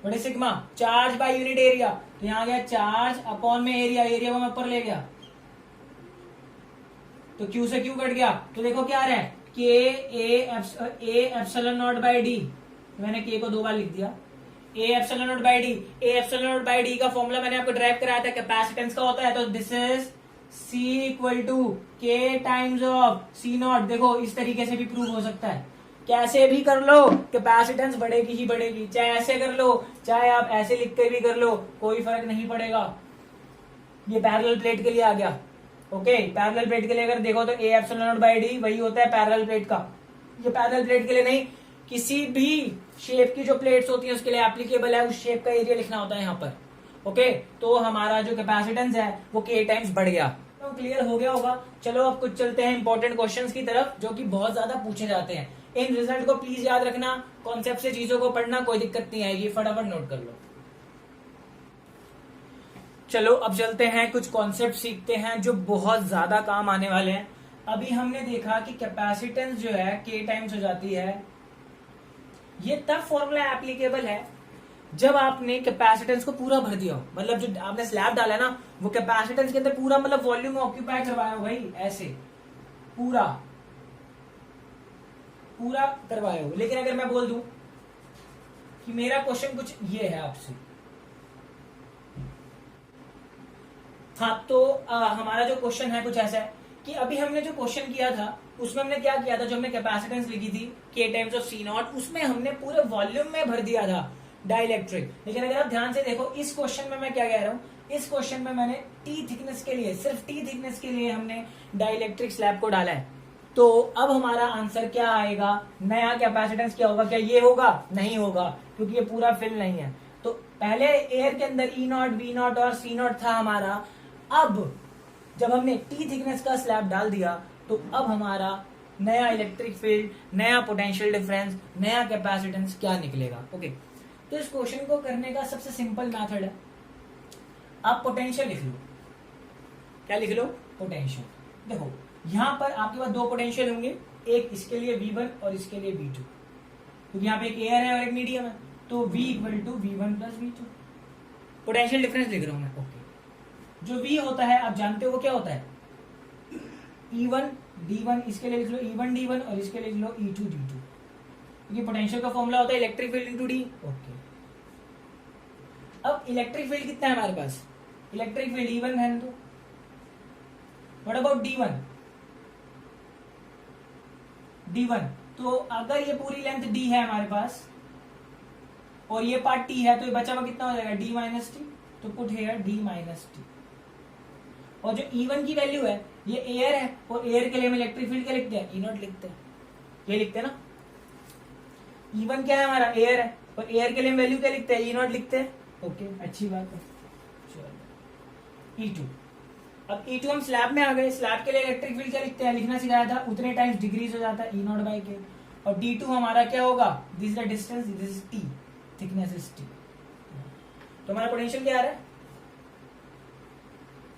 बड़े sigma charge by unit area. तो यहां आ गया चार्ज अपॉन में एरिया, एरिया को मैं ऊपर ले गया तो क्यू से क्यू कट गया। तो देखो क्या आ रहा है, K A epsilon not by D, मैंने के को 2 बार लिख दिया, A epsilon not by D. A epsilon not by D का फॉर्मूला मैंने आपको ड्राइव कराया था, कैपेसिटेंस का होता है। तो this is C equal to K times of C naught. देखो इस तरीके से भी प्रूव हो सकता है, कैसे भी कर लो, कैपेसिटेंस बढ़ेगी ही बढ़ेगी, चाहे ऐसे कर लो चाहे आप ऐसे लिख के भी कर लो, कोई फर्क नहीं पड़ेगा। ये पैरेलल प्लेट के लिए आ गया। ओके, पैरेलल प्लेट के लिए अगर देखो तो A epsilon not by D वही होता है पैरेलल प्लेट का। ये पैरेलल प्लेट के लिए नहीं, किसी भी शेप की जो प्लेट्स होती है उसके लिए एप्लीकेबल है, उस शेप का एरिया लिखना होता है यहाँ पर। ओके, तो हमारा जो कैपेसिटेंस है वो के टाइम्स बढ़ गया। तो क्लियर हो गया होगा। चलो अब कुछ चलते हैं इंपॉर्टेंट क्वेश्चंस की तरफ, जो कि बहुत ज्यादा पूछे जाते हैं। इन रिजल्ट को प्लीज याद रखना, कॉन्सेप्ट से चीजों को पढ़ना, कोई दिक्कत नहीं आएगी, फटाफट नोट कर लो। चलो अब चलते हैं, कुछ कॉन्सेप्ट सीखते हैं जो बहुत ज्यादा काम आने वाले हैं। अभी हमने देखा कि कैपेसिटेंस जो है के टाइम्स हो जाती है, ये तब फॉर्मूला एप्लीकेबल है जब आपने कैपेसिटेंस को पूरा भर दिया हो। मतलब जो आपने स्लैब डाला है ना, वो कैपेसिटेंस के अंदर पूरा मतलब वॉल्यूम ऑक्यूपाई करवाया हो भाई, ऐसे पूरा पूरा करवाए हो। लेकिन अगर मैं बोल दूं कि मेरा क्वेश्चन कुछ ये है आपसे, हाँ, तो हमारा जो क्वेश्चन है कुछ ऐसा है कि अभी हमने जो क्वेश्चन किया था उसमें हमने क्या किया था, जो हमने कैपेसिटेंस लिखी थी के टाइम्स ऑफ सी नॉट, उसमें हमने पूरे वॉल्यूम में भर दिया था डाइलेक्ट्रिक। लेकिन अगर आप ध्यान से देखो इस क्वेश्चन में मैं क्या कह रहा हूं, इस क्वेश्चन में मैंने टी थिकनेस के लिए, सिर्फ टी थिकनेस के लिए हमने डाइलेक्ट्रिक स्लैब को डाला है। तो अब हमारा आंसर क्या आएगा, नया कैपेसिटेंस क्या होगा, क्या ये होगा, नहीं होगा, क्योंकि ये पूरा फिल नहीं है। तो पहले एयर के अंदर ई नॉट, वी नॉट और सी नॉट था हमारा। अब जब हमने टी थिकनेस का स्लैब डाल दिया तो अब हमारा नया इलेक्ट्रिक फील्ड, नया पोटेंशियल डिफरेंस, नया कैपेसिटेंस क्या निकलेगा। ओके, तो इस क्वेश्चन को करने का सबसे सिंपल मेथड है, आप पोटेंशियल लिख लो। क्या लिख लो, पोटेंशियल। देखो यहां पर आपके पास 2 पोटेंशियल होंगे, एक इसके लिए V1 और इसके लिए V2, क्योंकि यहाँ पे एक एयर है और एक मीडियम है। तो V equal to V1 plus V2, potential difference लिख रहा हूं मैं। ओके, जो V होता है आप जानते हो वो क्या होता है, E1 D1, इसके लिए लिख लो E1 D1 और इसके लिए लिख लो E2 D2, क्योंकि पोटेंशियल का फॉर्मूला होता है electric field into D. Okay, अब इलेक्ट्रिक फील्ड कितना है हमारे पास, इलेक्ट्रिक फील्ड E1 है, तो व्हाट अबाउट D1, D1। तो अगर ये पूरी लेंथ D है हमारे पास और ये पार्ट T है, तो ये बचा हुआ कितना हो जाएगा, D माइनस टी। तो put here D minus T. और जो E1 की वैल्यू है, ये एयर है, और एयर के लिए हम इलेक्ट्रिक फील्ड क्या लिखते हैं, E नॉट लिखते हैं, ये लिखते हैं ना। E1 क्या है हमारा, एयर है, और एयर के लिए हम वैल्यू क्या लिखते हैं, E नॉट लिखते हैं। ओके, अच्छी बात है। चलो E2, अब E2 हम स्लैब में आ गए, स्लैब के लिए इलेक्ट्रिक फील्ड क्या लिखते हैं, लिखना सिखाया था, उतने टाइम्स डिग्रीज हो जाता है E नॉट बाई के। और D2 हमारा क्या होगा, this is the distance, this is T, thickness is T। तो हमारा पोटेंशियल क्या आ रहा है,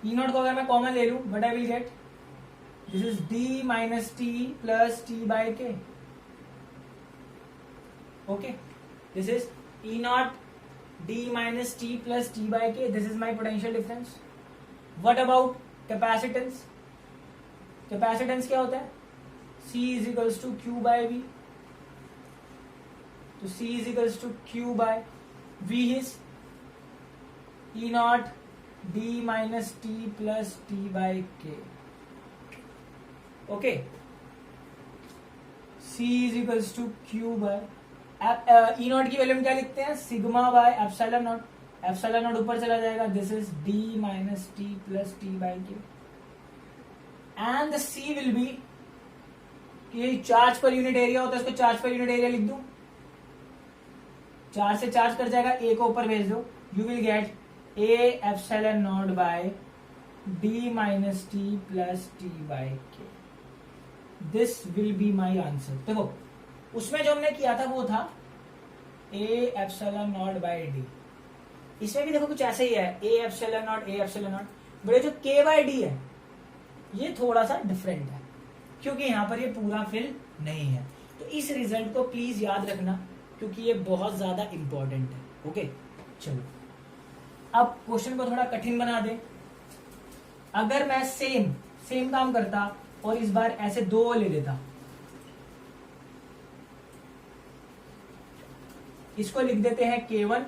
E नॉट को अगर मैं कॉमन ले लूं, but I will get this is D minus T plus T by K. Okay, this is E not D minus T plus T by K, this is my potential difference. What about capacitance, capacitance क्या होता है, C is equals to Q by V। तो C is equals to Q by V is E not D minus T plus T by K. Okay, C is equals to Q by E not की value में क्या लिखते हैं, sigma by epsilon not. Epsilon not ऊपर चला जाएगा, this is D minus T plus T by K. And the C will be, कि charge per unit area होता है, इसको चार्ज पर यूनिट एरिया लिख दूं, चार्ज से चार्ज कर जाएगा, ए को ऊपर भेज दो, you will get A epsilon not by D minus T plus T by K. This will be my answer. देखो उसमें जो हमने किया था वो था A epsilon not by D. इसमें भी देखो कुछ ऐसे ही है, A epsilon not, A epsilon not. बड़े जो के बाय डी है ये थोड़ा सा डिफरेंट है, क्योंकि यहां पर ये पूरा फिल नहीं है. तो इस रिजल्ट को प्लीज याद रखना, क्योंकि ये बहुत ज्यादा इंपॉर्टेंट है. ओके चलो अब क्वेश्चन को थोड़ा कठिन बना दे. अगर मैं सेम काम करता और इस बार ऐसे दो ले लेता, इसको लिख देते हैं K1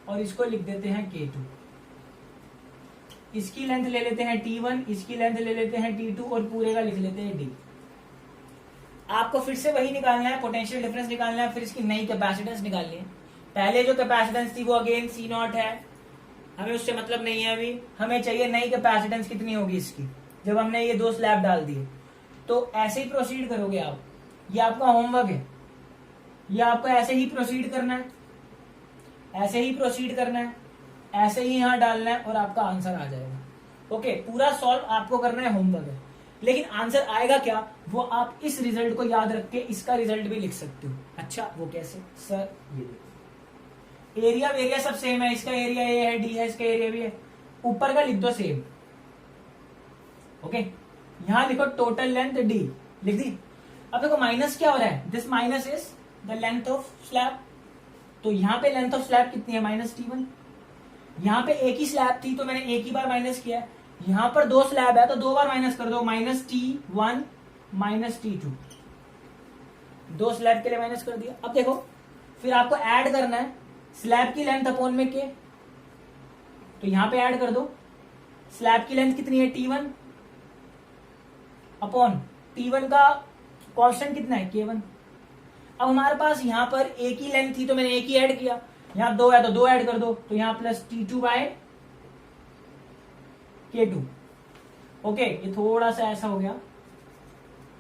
और इसको लिख देते हैं K2. इसकी लेंथ ले लेते हैं T1, इसकी लेंथ ले लेते हैं T2 और पूरे का लिख लेते हैं D. आपको फिर से वही निकालना है, पोटेंशियल डिफरेंस निकालना है, फिर इसकी नई कैपेसिटेंस निकालनी है. पहले जो कैपेसिटेंस थी वो अगेन C0 है, हमें उससे मतलब नहीं है. अभी हमें चाहिए नई कैपेसिटेंस कितनी होगी इसकी, जब हमने ये दो स्लैब डाल दिए. तो ऐसे ही प्रोसीड करोगे आप, ये आपका होमवर्क है, ये आपको ऐसे ही प्रोसीड करना है, ऐसे ही प्रोसीड करना है, ऐसे ही यहां डालना है और आपका आंसर आ जाएगा. ओके पूरा सॉल्व आपको करना है, होमवर्क है. लेकिन आंसर आएगा क्या, वो आप इस रिजल्ट को याद रख के इसका रिजल्ट भी लिख सकते हो. अच्छा वो कैसे सर, ये देखो एरिया वेरिया सब सेम है, इसका एरिया ए है, डी है, इसका एरिया भी है, ऊपर का लिख दो सेम. ओके यहां लिखो टोटल लेंथ डी, लिख दी. अब देखो माइनस क्या हो रहा है, this minus is the length of slab. तो यहां पे लेंथ ऑफ स्लैब कितनी है, माइनस T1. यहां पे एक ही स्लैब थी तो मैंने एक ही बार माइनस किया. यहां पर दो स्लैब है तो दो बार माइनस कर दो, माइनस T1 माइनस T2, दो स्लैब के लिए माइनस कर दिया. अब देखो फिर आपको ऐड करना है स्लैब की लेंथ अपॉन में के, तो यहां पे ऐड कर दो. स्लैब की लेंथ कितनी है, T1 अपॉन T1 का कांस्टेंट कितना है, K1. अब हमारे पास यहां पर एक ही लेंथ थी तो मैंने एक ही ऐड किया, यहां दो है तो दो ऐड कर दो, तो यहां plus T2 bye K2. Okay ये थोड़ा सा ऐसा हो गया,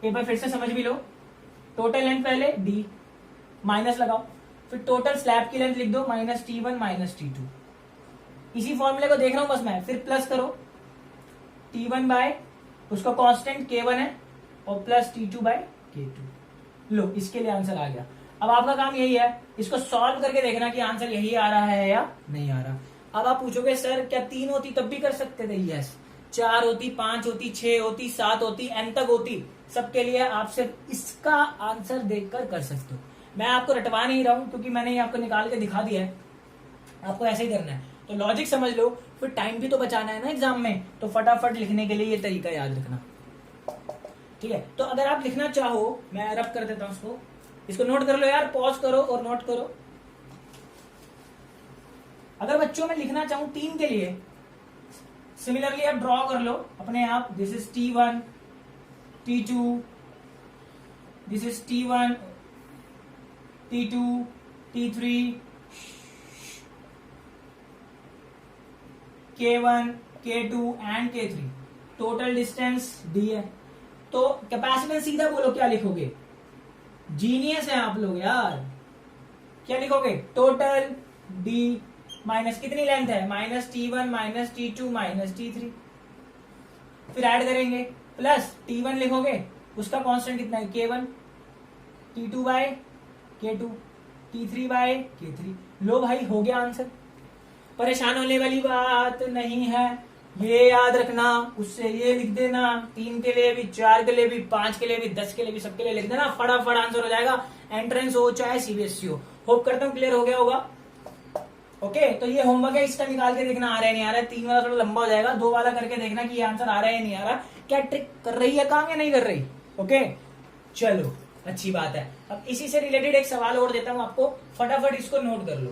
एक बार फिर से समझ भी लो. टोटल लेंथ पहले D, माइनस लगाओ, फिर टोटल स्लैब की लेंथ लिख दो, माइनस T1 माइनस T2. इसी फॉर्मूले को देख रहा हूं बस मैं, फिर प्लस करो T1 बाय उसका कांस्टेंट K1 है और प्लस T2 बाय K2. लो इसके लिए आंसर आ गया. अब आपका काम यही है, इसको सॉल्व करके देखना कि आंसर यही आ रहा है या नहीं आ रहा. अब आप पूछोगे सर क्या 3 होती तब भी कर सकते थे, यस. 4 होती, 5 होती, 6 होती, 7 होती, n तक होती, सबके लिए आप सिर्फ इसका आंसर देखकर कर सकते हो. मैं आपको रटवा नहीं रहा हूं क्योंकि मैंने ये आपको निकाल के दिखा दिया है, आपको ऐसे ही करना है. तो लॉजिक समझ लो, फिर टाइम भी तो बचाना है ना एग्जाम में, तो फटाफट लिखने के लिए ये तरीका याद रखना. ठीक है तो अगर आप लिखना चाहो, मैं रब कर देता हूं इसको नोट कर लो यार, पॉज करो और नोट करो. अगर बच्चों में लिखना चाहूं 3 के लिए, सिमिलरली आप ड्रॉ कर लो अपने आप. This is T1, T2, this is T1, T2, T3, K1, K2 and K3. Total distance D है, तो कैपेसिटेंस सीधा बोलो क्या लिखोगे, जीनियस है आप लोग यार. क्या लिखोगे, टोटल D माइनस कितनी लेंथ है, minus T1 minus T2 minus T3. फिर ऐड करेंगे प्लस T1 लिखोगे, उसका कांस्टेंट कितना है K1, T2 bye K2, T3 bye K3. लो भाई हो गया आंसर. परेशान होने वाली बात नहीं है, ये याद रखना, उससे ये लिख देना. 3 के लिए भी, 4 के लिए भी, 5 के लिए भी, 10 के लिए भी, सबके लिए लिख देना, फटाफट आंसर हो जाएगा. एंट्रेंस हो चाहे सीबीएसई हो. होप करता हूं क्लियर हो गया होगा. ओके तो ये होमवर्क है, इसका निकाल के देखना आ रहा है नहीं आ रहा है. 3 वाला थोड़ा लंबा हो जाएगा, 2 वाला करके देखना कि ये आंसर आ रहा है या नहीं आ रहा, क्या ट्रिक कर रही है काम या नहीं कर रही. ओके चलो अच्छी बात है. अब इसी से रिलेटेड एक सवाल और देता हूं आपको, फटाफट इसको नोट कर लो.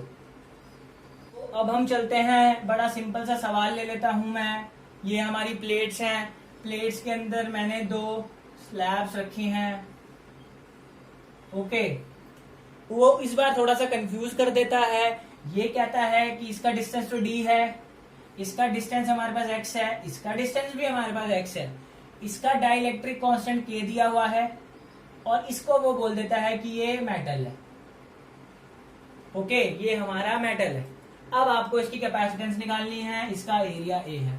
तो अब हम चलते हैं, बड़ा सिंपल सा सवाल ले लेता हूं मैं. ये हमारी प्लेट्स हैं, प्लेट्स के अंदर मैंने 2 स्लैब्स रखी हैं. ओके, वो इस बार थोड़ा सा कंफ्यूज कर देता है। ये कहता है कि इसका डिस्टेंस तो डी है, इसका डिस्टेंस हमारे पास एक्स है, इसका डिस्टेंस भी हमारे पास एक्स है, इसका डाइलेक्ट्रिक कांस्टेंट के दिया हुआ है, और इसको वो बोल देता है कि ये मेटल है। ओके, ये हमारा मेटल है। अब आपको इसकी कैपेसिटेंस निकालनी है, इसका एरिया ए है।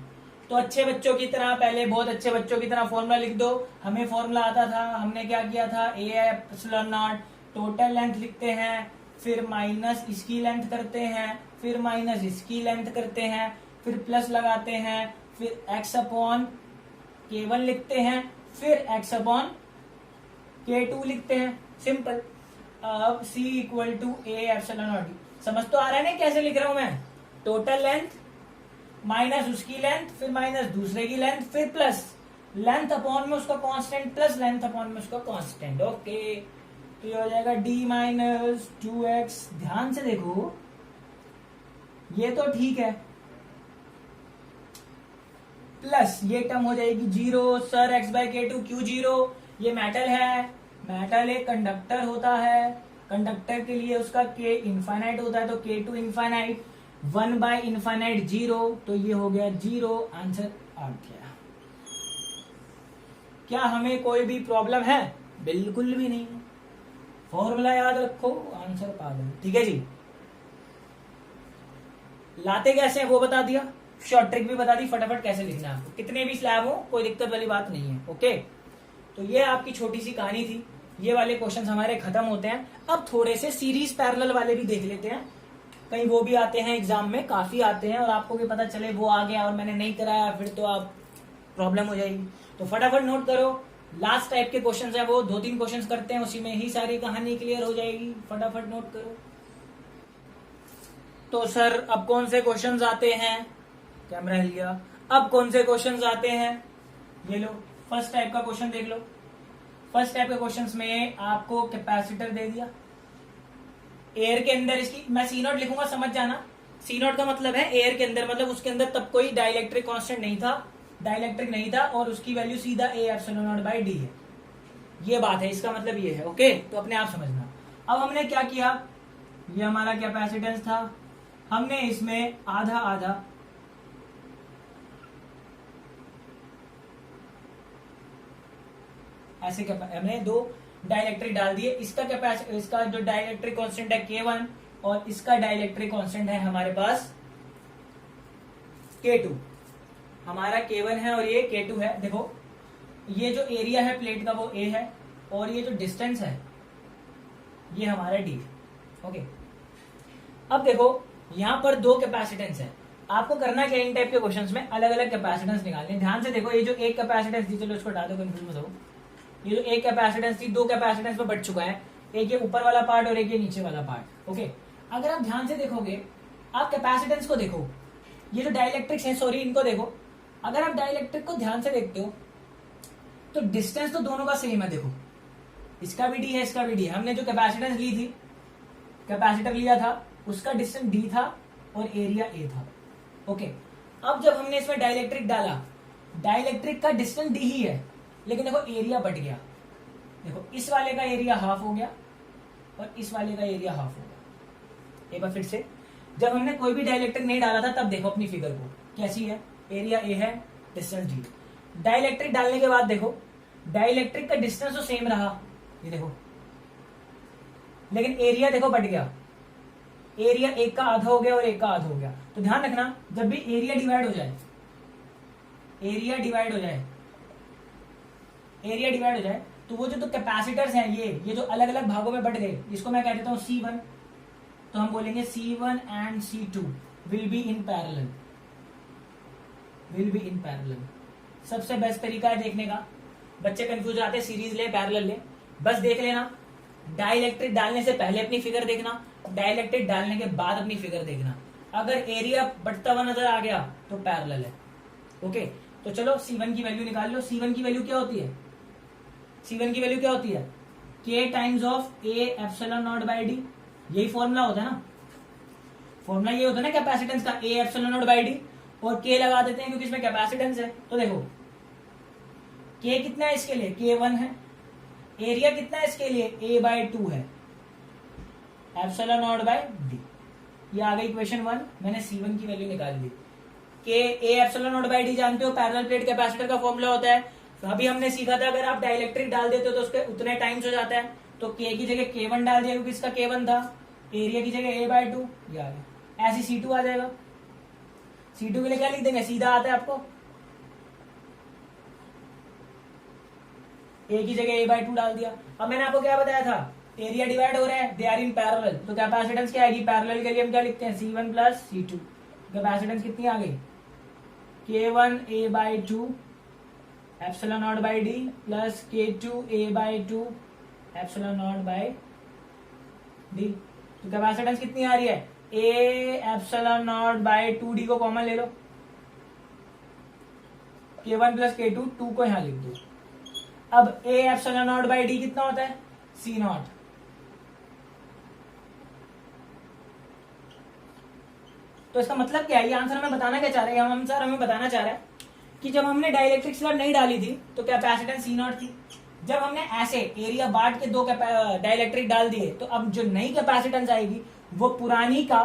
तो अच्छे बच्चों की तरह, पहले बहुत अच्छे बच्चों की तरह फॉर्मूला लिख दो। हमें फॉर्मूला आता था, हमने क्या किया था, A epsilon not total length लिखते हैं, फिर माइनस इसकी लेंथ करते हैं, फिर माइनस इसकी लेंथ करते हैं, फिर प्लस लगाते हैं, फिर एक्स अपॉन K1 लिखते हैं, फिर एक्स अपॉन K2 लिखते हैं। सिंपल। अब C equal to A epsilon naught. समझ तो आ रहा है ना कैसे लिख रहा हूं मैं? टोटल लेंथ माइनस उसकी लेंथ, फिर माइनस दूसरे की लेंथ, फिर प्लस लेंथ अपॉन में उसका कांस्टेंट, प्लस लेंथ अपॉन में उसका कांस्टेंट। ओके, तो ये हो जाएगा d माइनस 2x। ध्यान से देखो, ये तो ठीक है, प्लस ये टर्म हो जाएगी 0। सर x बाई के टू क्यों 0? ये मेटल है, मेटल एक कंडक्टर होता है, कंडक्टर के लिए उसका k इनफाइनाइट होता है, तो K2 इनफाइनाइट, 1 बाई इनफाइनाइट 0, तो ये हो गया 0। आंसर आ गया। क्या हमें कोई भी प्रॉब्लम है? बिल्कुल भी नहीं। फॉर्मूला याद रखो, आंसर पा दो। ठीक है जी। लाते कैसे हैं वो बता दिया, शॉर्ट ट्रिक भी बता दी, फटाफट कैसे लिखना है आपको। कितने भी स्लैब हो, कोई दिक्कत वाली बात नहीं है। ओके, तो ये आपकी छोटी सी कहानी थी। ये वाले क्वेश्चंस हमारे खत्म होते हैं। अब थोड़े से सीरीज पैरेलल वाले भी देख लेते हैं, कहीं वो भी आते हैं एग्जाम में, काफी आते हैं, और आपको भी पता चले वो आ गया और मैंने नहीं कराया, फिर तो आप प्रॉब्लम हो जाएगी। तो फटाफट नोट करो, लास्ट टाइप के क्वेश्चंस है वो, 2-3 क्वेश्चंस करते हैं, उसी में ही सारी कहानी क्लियर हो जाएगी। फटाफट नोट करो। तो सर अब कौन से क्वेश्चंस आते हैं? कैमरा हिल गया। अब कौन से क्वेश्चंस आते हैं? ये लो, फर्स्ट टाइप का क्वेश्चन देख लो। फर्स्ट टाइप के क्वेश्चंस में आपको कैपेसिटर दे दिया, एयर के अंदर इसकी, मैं सी नॉट लिखूंगा, समझ जाना। सी नॉट का मतलब है एयर के अंदर, मतलब उसके अंदर तब कोई डाइलेक्ट्रिक कांस्टेंट नहीं था, डाइलेक्ट्रिक नहीं था, और उसकी वैल्यू सीधा ए एप्सिलॉन नॉट बाई डी है। ये बात है, इसका मतलब ये है। ओके, तो अपने आप समझना। अब हमने क्या किया, ये हमारा कैपेसिटेंस था, हमने इसमें आधा आधा ऐसे हमने 2 डाइलेक्ट्रिक डाल दिए। इसका जो डाइलेक्ट्रिक कांस्टेंट है K1, और इसका डाइलेक्ट्रिक कांस्टेंट है हमारे पास K2। हमारा K1 है और ये K2 है। देखो, ये जो एरिया है प्लेट का वो A है, और ये जो डिस्टेंस है ये हमारा D है। ओके, अब देखो यहां पर 2 कैपेसिटेंस है। आपको करना क्या, इन टाइप के क्वेश्चंस में अलग अलग कैपेसिटेंस निकालने। ध्यान से देखो, ये जो एक कैपेसिटेंस थी, चलो इसको हटा दो, कंफ्यूज मत हो। ये जो एक कैपेसिटेंस थी, 2 कैपेसिटेंस में बढ़ चुका है, एक ये ऊपर वाला पार्ट और एक ये नीचे वाला पार्ट। ओके, अगर आप ध्यान से देखोगे, आप कैपेसिटेंस को देखो, ये जो डाइलेक्ट्रिक्स है, सॉरी इनको देखो। अगर आप डाइलेक्ट्रिक को ध्यान से देखते हो तो डिस्टेंस तो दोनों का सेम है। देखो, इसका भी डी है, इसका भी डी है। हमने जो कैपेसिटेंस ली थी, कैपेसिटर लिया था, उसका डिस्टेंस डी था और एरिया ए था। ओके, अब जब हमने इसमें डाइलेक्ट्रिक डाला, डाइलेक्ट्रिक का डिस्टेंस डी ही है, लेकिन देखो एरिया बढ़ गया। देखो, इस वाले का एरिया हाफ हो गया और इस वाले का एरिया हाफ हो गया। एक बार फिर से, जब हमने कोई भी डाइलेक्ट्रिक नहीं डाला था, तब देखो अपनी फिगर को कैसी है, एरिया ए है, डिस्टेंस डी। डाइलेक्ट्रिक डालने के बाद देखो, डाइलेक्ट्रिक का डिस्टेंस तो सेम रहा, ये देखो, लेकिन एरिया देखो बढ़ गया। एरिया एक का आधा हो गया और एक का आधा हो गया। तो ध्यान रखना, जब भी एरिया डिवाइड हो जाए, एरिया डिवाइड हो जाए, एरिया डिवाइड हो जाए, तो वो जो कैपेसिटर्स हैं, ये जो अलग अलग भागों में बढ़ गए, इसको मैं कह देता हूं C1, तो हम बोलेंगे C1 and C2 will be in parallel, will be in parallel. सबसे बेस्ट तरीका है देखने का। बच्चे कंफ्यूज आते हैं, सीरीज ले पैरेलल ले, बस देख लेना। डाइलेक्ट्रिक डालने से पहले अपनी फिगर देखना, डाइलेक्ट्रिक डालने के बाद अपनी फिगर देखना। अगर एरिया बढ़ता हुआ नजर आ गया तो पैरेलल है। ओके, तो चलो C1 की वैल्यू निकाल लो। C1 की वैल्यू क्या होती है? C1 की वैल्यू क्या होती है? K times of A epsilon not by D. यही फॉर्मूला होता है ना, फॉर्मूला ये होता है ना कैपेसिटेंस का, A epsilon not by D, और K लगा देते हैं क्योंकि इसमें कैपेसिटेंस है। तो देखो K कितना है इसके लिए, K1 है, एरिया कितना है इसके लिए, a/2 है, एप्सिलॉन नॉट बाय डी। ये आ गई इक्वेशन 1। मैंने C1 की वैल्यू निकाल दी कि a epsilon not by D जानते हो, पैरेलल प्लेट कैपेसिटर का फॉर्मूला होता है। तो अभी हमने सीखा था अगर आप डाइलेक्ट्रिक डाल देते हो तो उसके उतने टाइम्स हो जाता है, तो k की जगह k1 डाल दिया क्योंकि इसका k1 था, एरिया की जगह a/2, ये आ गया। ऐसे C2 आ जाएगा। C2 के लिए क्या लिख देंगे, सीधा आता है आपको, a की जगह a/2 डाल दिया। अब मैंने आपको क्या बताया था, एरिया डिवाइड हो रहा है, दे आर इन पैरेलल, तो कैपेसिटेंस क्या आएगी, पैरेलल के लिए हम क्या लिखते हैं, C1 प्लस C2। कैपेसिटेंस कितनी आ गई, K1 a/2 epsilon not by D plus K2 a/2 epsilon not by D. तो कैपेसिटेंस कितनी आ रही है, a epsilon not bye 2d को कॉमन ले लो, K1 प्लस K2, 2 को यहां लिख दो। अब a epsilon not by D कितना होता है, C0। तो इसका मतलब क्या है, ये आंसर हमें बताना क्या चाह रहे हैं, आंसर हमें बताना चाह रहा है कि जब हमने डाइलेक्ट्रिक स्लैब नहीं डाली थी तो कैपेसिटेंस C0 थी। जब हमने ऐसे एरिया बांट के 2 डाइलेक्ट्रिक डाल दिए तो अब जो नई कैपेसिटेंस आएगी वो पुरानी का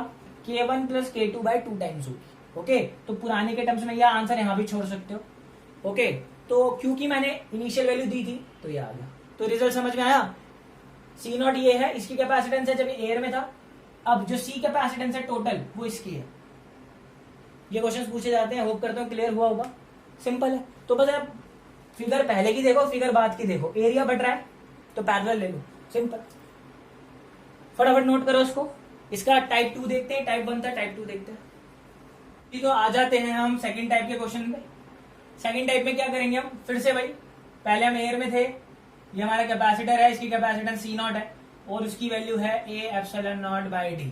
K1 plus K2 by 2 times होगी। ओके, तो पुराने के टर्म्स में यह आंसर यहां भी छोड़ सकते हो। ओके, तो क्योंकि मैंने इनिशियल वैल्यू दी थी तो ये आ गया। तो रिजल्ट समझ में आया, C0 ये है, इसकी कैपेसिटेंस है जब ये एयर में था। अब जो C कैपेसिटेंस है टोटल वो इसकी है। ये क्वेश्चंस पूछे जाते हैं, होप करता हूं क्लियर हुआ होगा। सिंपल है। तो बस आप फिगर पहले की देखो, फिगर बाद की देखो, एरिया बढ़ रहा है तो पैरेलल ले लो, सिंपल। फटाफट नोट करो उसको। इसका टाइप 2 देखते हैं, टाइप 1 था, टाइप 2 देखते हैं। तो आ जाते हैं हम सेकंड टाइप के क्वेश्चन में। सेकंड टाइप में क्या करेंगे हम, फिर से भाई पहले हम एयर में थे, ये हमारा कैपेसिटर है, इसकी कैपेसिटेंस C0 है और उसकी वैल्यू है a epsilon not by D,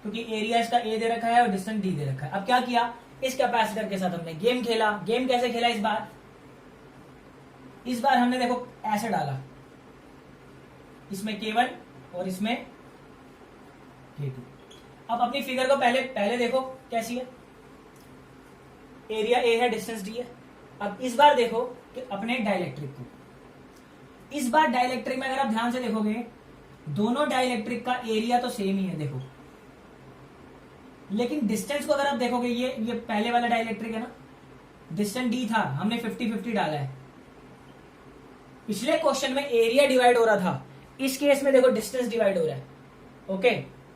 क्योंकि एरिया इसका a दे रखा है और डिस्टेंस d दे रखा है। अब क्या किया, इस कैपेसिटर के साथ हमने गेम खेला। गेम कैसे खेला इस बार हमने देखो ऐसे डाला, इसमें K1 और इसमें K2। अब अपनी फिगर को पहले देखो कैसी है, एरिया a है, डिस्टेंस d है। अब इस बार देखो कि अपने डाइलेक्ट्रिक को, इस बार डाइलेक्ट्रिक में अगर आप ध्यान से देखोगे दोनों डाइलेक्ट्रिक का एरिया तो सेम ही है देखो, लेकिन डिस्टेंस को अगर आप देखोगे, ये पहले वाला डाइलेक्ट्रिक है ना, डिस्टेंस d था, हमने 50-50 डाला है। पिछले क्वेश्चन में एरिया डिवाइड हो रहा था, इस केस में देखो डिस्टेंस डिवाइड हो रहा है। ओके,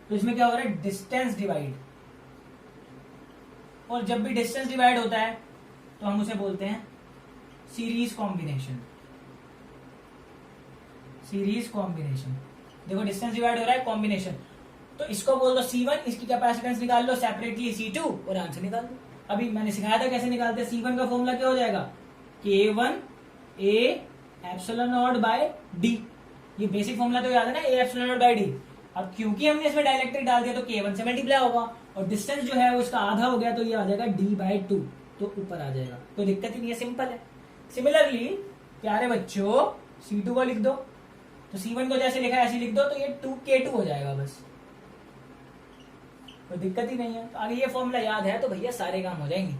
तो इसमें क्या हो रहा है, डिस्टेंस डिवाइड। और जब भी डिस्टेंस डिवाइड होता है तो हम उसे बोलते हैं सीरीज कॉम्बिनेशन। सीरीज कॉम्बिनेशन, देखो डिस्टेंस डिवाइड हो रहा है, कॉम्बिनेशन, तो इसको बोल दो C1, इसकी कैपेसिटेंस निकाल लो सेपरेटली C2 और आंसर निकाल दो। अभी मैंने सिखाया था कैसे निकालते हैं। C1 का फॉर्मूला क्या हो जाएगा, K1 a epsilon not by D. ये बेसिक फॉर्मूला तो याद है ना, a epsilon not by D. अब क्योंकि हमने इसमें डाइलेक्ट्रिक डाल दिया तो K1 से मल्टीप्लाई होगा और डिस्टेंस जो है वो इसका आधा हो गया, तो ये आ जाएगा d/2, तो ऊपर आ जाएगा, तो दिक्कत ही नहीं है, सिंपल है। सिमिलरली प्यारे बच्चों C2 को लिख दो, तो C1 को जैसे लिखा है ऐसे लिख दो, तो ये 2K2 हो जाएगा, बस कोई दिक्कत ही नहीं है। तो आगे ये फॉर्मूला याद है तो भैया सारे काम हो जाएंगे।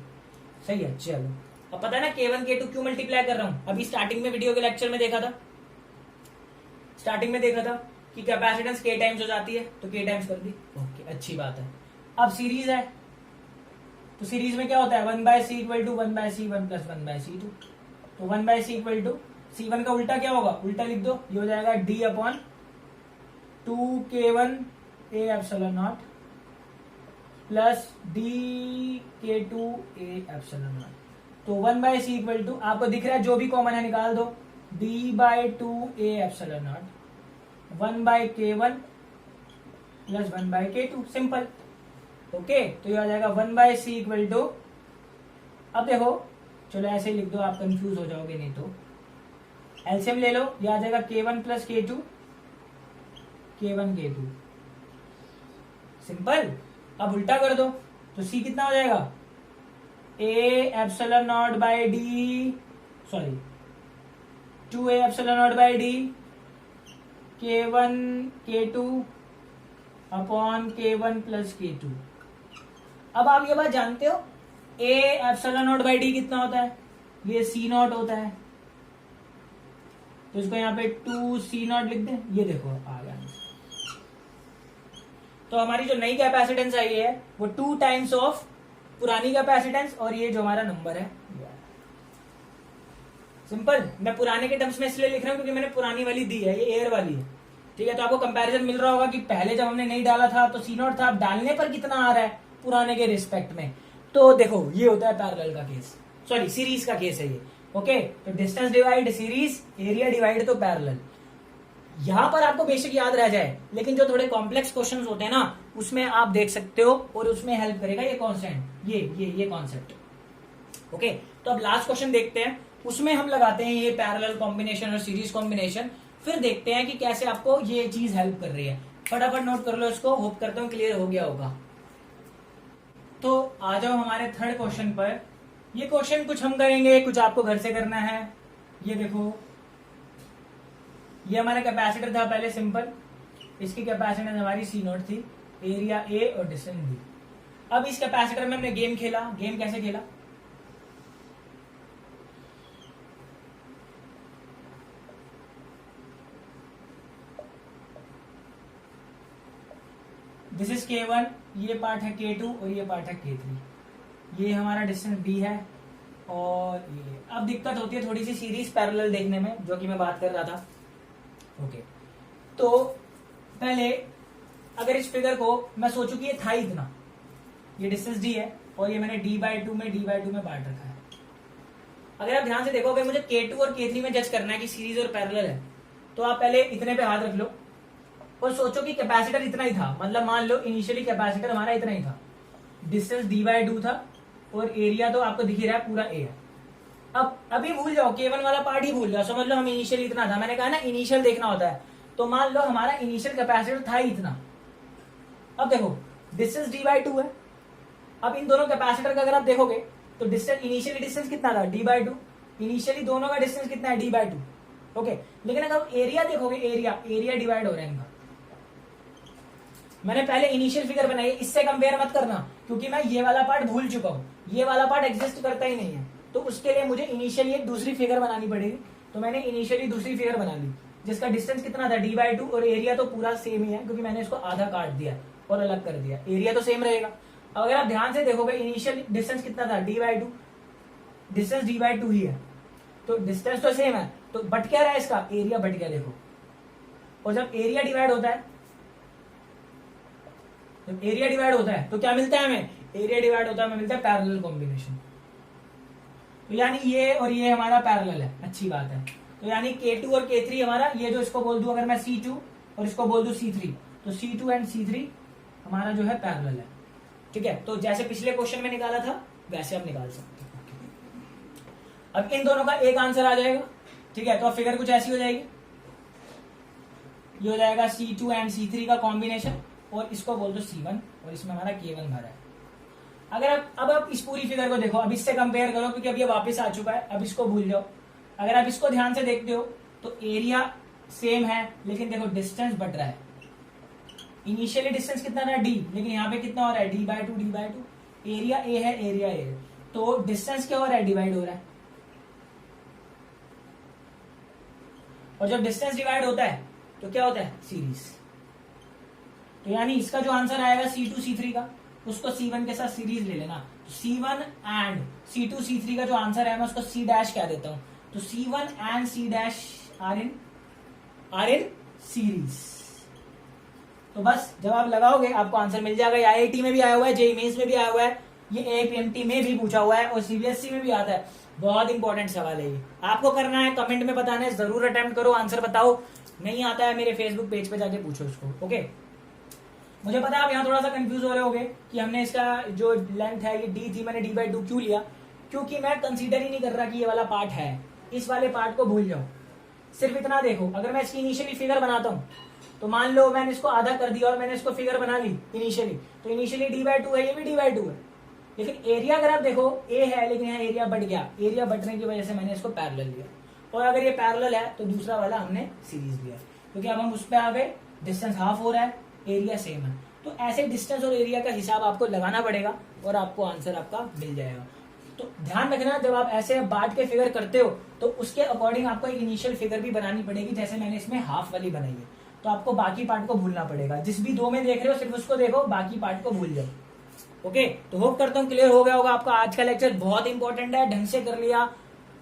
सही है, चलो। अब पता है ना K1 K2 क्यों मल्टीप्लाई कर रहा हूं, अभी स्टार्टिंग में वीडियो के लेक्चर में देखा था, स्टार्टिंग में देखा था कि कैपेसिटेंस K टाइम्स हो जाती है तो K टाइम्स कर दी। ओके, अच्छी बात है। अब सीरीज है तो सीरीज में क्या होता है, 1/c equal to 1/c1 plus 1/c2। तो 1/c इक्वल टू C1 का उल्टा क्या होगा, उल्टा लिख दो, ये हो जाएगा d/2K1 a epsilon not plus dK2 a epsilon not. तो 1/c इक्वल टू, आपको दिख रहा है जो भी कॉमन है निकाल दो, d/2 a epsilon not 1/K1 plus 1/K2, simple. Okay, तो ये आ जाएगा 1/c इक्वल टू, अब देखो चलो ऐसे ही लिख दो, आप कंफ्यूज हो जाओगे नहीं तो एलसीएम ले लो, ये आ जाएगा K1 plus K2 K1 K2, simple. अब उल्टा कर दो तो C कितना हो जाएगा, a epsilon not by D, sorry 2a epsilon not by D K1 K2 upon K1 plus K2। अब आप ये बात जानते हो a epsilon not by D कितना होता है, ये C0 होता है, तो इसको यहाँ पे 2C0 लिख दें, ये देखो आ गया। तो हमारी जो नई कैपेसिटेंस आई है वो 2 टाइम्स ऑफ पुरानी कैपेसिटेंस, और ये जो हमारा नंबर है सिंपल। मैं पुराने के टर्म्स में इसलिए लिख रहा हूं क्योंकि मैंने पुरानी वाली दी है, ये एयर वाली है, ठीक है। तो आपको कंपैरिजन मिल रहा होगा कि पहले जब हमने नहीं डाला था तो C0 था, अब डालने पर कितना आ रहा है पुराने के रिस्पेक्ट में। तो देखो ये होता है पैरेलल का केस, सॉरी सीरीज का केस है ये। ओके, तो distance divide series, area divide तो पैरेलल। यहां पर आपको बेसिक याद रह जाए, लेकिन जो थोड़े कॉम्प्लेक्स क्वेश्चंस होते हैं ना उसमें आप देख सकते हो और उसमें हेल्प करेगा ये कॉन्सेप्ट, ये कॉन्सेप्ट। ओके, तो अब लास्ट क्वेश्चन देखते हैं, उसमें हम लगाते हैं ये पैरेलल कॉम्बिनेशन और सीरीज कॉम्बिनेशन, फिर देखते हैं कि कैसे आपको ये चीज हेल्प कर रही है। फटाफट नोट कर लो इसको, होप करता हूं क्लियर हो गया होगा। तो आ जाओ हमारे थर्ड क्वेश्चन पर। ये क्वेश्चन कुछ हम करेंगे, कुछ आपको घर से करना है। ये देखो, ये हमारा कैपेसिटर था पहले सिंपल, इसकी कैपेसिटेंस हमारी C0 थी, एरिया A और डिस्टेंस B। अब इस कैपेसिटर में हमने गेम खेला। गेम कैसे खेला? दिस इज K1, ये पार्ट है K2 और ये पार्ट है K3। ये हमारा डिस्टेंस B है और ये। अब दिक्कत होती है थोड़ी सी सीरीज पैरेलल देखने में, जो कि मैं बात कर रहा था। ओके, तो पहले अगर इस फिगर को मैं सोचूं कि ये था इतना, ये डिस्टेंस D है और ये मैंने D/2 में बांट रखा है। अगर आप ध्यान से देखो, अगर मुझे K2 और K3 में जज करना है कि सीरीज और पैरेलल है, तो आप पहले इतने पे हाथ रख लो और सोचो कि कैपेसिटर इतना ही था। मतलब मान लो इनिशियली कैपेसिटर हमारा इतना ही था, डिस्टेंस D/2 था और एरिया तो आपको दिख ही रहा है पूरा A है। अब अभी भूल जाओ, K1 वाला पार्ट ही भूल जाओ, समझ लो हम इनिशियल इतना था। मैंने कहा ना इनिशियल देखना होता है, तो मान लो हमारा इनिशियल कैपेसिटर था ही इतना। अब देखो डिस्टेंस D/2 है। अब इन दोनों कैपेसिटर का अगर आप देखोगे तो डिस्टेंस, इनिशियली डिस्टेंस कितना था D/2, इनिशियली दोनों का डिस्टेंस कितना है D/2। ओके, लेकिन अगर एरिया देखोगे, एरिया डिवाइड हो रहा है इनका। मैंने पहले इनिशियल फिगर बनाई है, इससे कंपेयर मत करना क्योंकि मैं ये वाला पार्ट भूल चुका हूं, ये वाला पार्ट एग्जिस्ट करता ही नहीं है। तो उसके लिए मुझे इनिशियली एक दूसरी फिगर बनानी पड़ेगी। तो मैंने इनिशियली दूसरी फिगर बना ली जिसका डिस्टेंस कितना था D/2 और एरिया तो पूरा सेम ही है क्योंकि मैंने इसको आधा काट दिया और अलग कर दिया, एरिया तो सेम रहेगा। अब अगर आप ध्यान से देखोगे इनिशियल डिस्टेंस कितना था D/2, डिस्टेंस D/2 ही है, तो डिस्टेंस तो सेम है, तो बट क्या रहा है इसका, एरिया बट गया देखो। और जब एरिया डिवाइड होता है, जब एरिया डिवाइड होता है तो क्या मिलता है हमें, एरिया डिवाइड होता है हमें मिलता है पैरेलल कॉम्बिनेशन। तो यानी ये और ये हमारा पैरेलल है, अच्छी बात है। तो यानी K2 और K3 हमारा, ये जो इसको बोल दूं अगर मैं C2 और इसको बोल दूं C3, तो C2 एंड C3 हमारा जो है पैरेलल है। ठीक है, तो जैसे पिछले क्वेश्चन में निकाला था वैसे हम निकाल सकते हैं। अब इन दोनों का एक आंसर आ जाएगा। ठीक है, तो अब फिगर कुछ ऐसी हो जाएगी, ये हो जाएगा C2 एंड C3 का कॉम्बिनेशन और इसको बोल दो C1 और इसमें हमारा K1 भरा है। अगर आप इस पूरी फिगर को देखो, अब इससे कंपेयर करो क्योंकि अब ये वापस आ चुका है, अब इसको भूल जाओ। अगर आप इसको ध्यान से देखते हो तो एरिया सेम है लेकिन देखो डिस्टेंस बढ़ रहा है। इनिशियली डिस्टेंस कितना था D, लेकिन यहाँ पे कितना हो रहा है D/2। एरिया A है, एरिया A है, तो डिस्टेंस क्या हो रहा है, डिवाइड हो रहा है। और जब डिस्टेंस डिवाइड होता है तो क्या होता है, सीरीज। तो यानी इसका जो आंसर आएगा C2 C3 का, उसको C1 के साथ सीरीज ले लेना। C1 एंड C2 C3 का जो आंसर है मैं उसको C डैश कह देता हूं। तो C1 and C dash are in series. तो बस जवाब लगाओगे आपको आंसर मिल जाएगा। ये IIT में भी आया हुआ है, JEE मेंस में भी आया हुआ है, ये APMT में भी पूछा हुआ है और CBSE में भी आता है। बहुत इंपॉर्टेंट सवाल है ये, आपको करना है, कमेंट में बताना है, जरूर अटेम्प्ट करो, आंसर बताओ। नहीं आता है मेरे फेसबुक पेज पे जाके पूछो उसको। ओके, मुझे पता है आप यहाँ थोड़ा सा कंफ्यूज हो रहे होगे कि हमने इसका जो लेंथ है ये D थी, मैंने D/2 क्यों लिया, क्योंकि मैं कंसीडर ही नहीं कर रहा कि ये वाला पार्ट है। इस वाले पार्ट को भूल जाओ, सिर्फ इतना देखो। अगर मैं इसकी इनिशियली फिगर बनाता हूँ तो मान लो मैंने इसको आधा कर दिया और मैंने इसको फिगर बना ली इनिशियली, तो इनिशियली D/2 है, ये भी D/2 है, लेकिन एरिया अगर आप देखो A है लेकिन यहाँ एरिया बढ़ गया। एरिया बढ़ने की वजह से मैंने इसको पैरेलल लिया, और अगर ये पैरेलल है तो दूसरा वाला हमने सीरीज लिया क्योंकि अब हम उस पर आ गए, डिस्टेंस हाफ हो रहा है, एरिया सेम है। तो ऐसे डिस्टेंस और एरिया का हिसाब आपको लगाना पड़ेगा और आपको आंसर आपका मिल जाएगा। तो ध्यान रखना, जब आप ऐसे बांट के फिगर करते हो तो उसके अकॉर्डिंग आपको एक इनिशियल फिगर भी बनानी पड़ेगी, जैसे मैंने इसमें हाफ वाली बनाई है। तो आपको बाकी पार्ट को भूलना पड़ेगा, जिस भी दो में देख रहे हो सिर्फ उसको देखो, बाकी पार्ट को भूल जाओ। ओके, तो होप करता हूं क्लियर हो गया होगा आपका। आज का लेक्चर बहुत इंपॉर्टेंट है, ढंग से कर लिया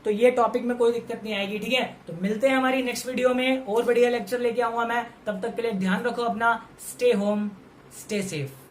तो ये टॉपिक में कोई दिक्कत नहीं आएगी। ठीक है, तो मिलते हैं हमारी नेक्स्ट वीडियो में, और बढ़िया लेक्चर लेके आऊंगा मैं। तब तक के लिए ध्यान रखो अपना, स्टे होम, स्टे सेफ।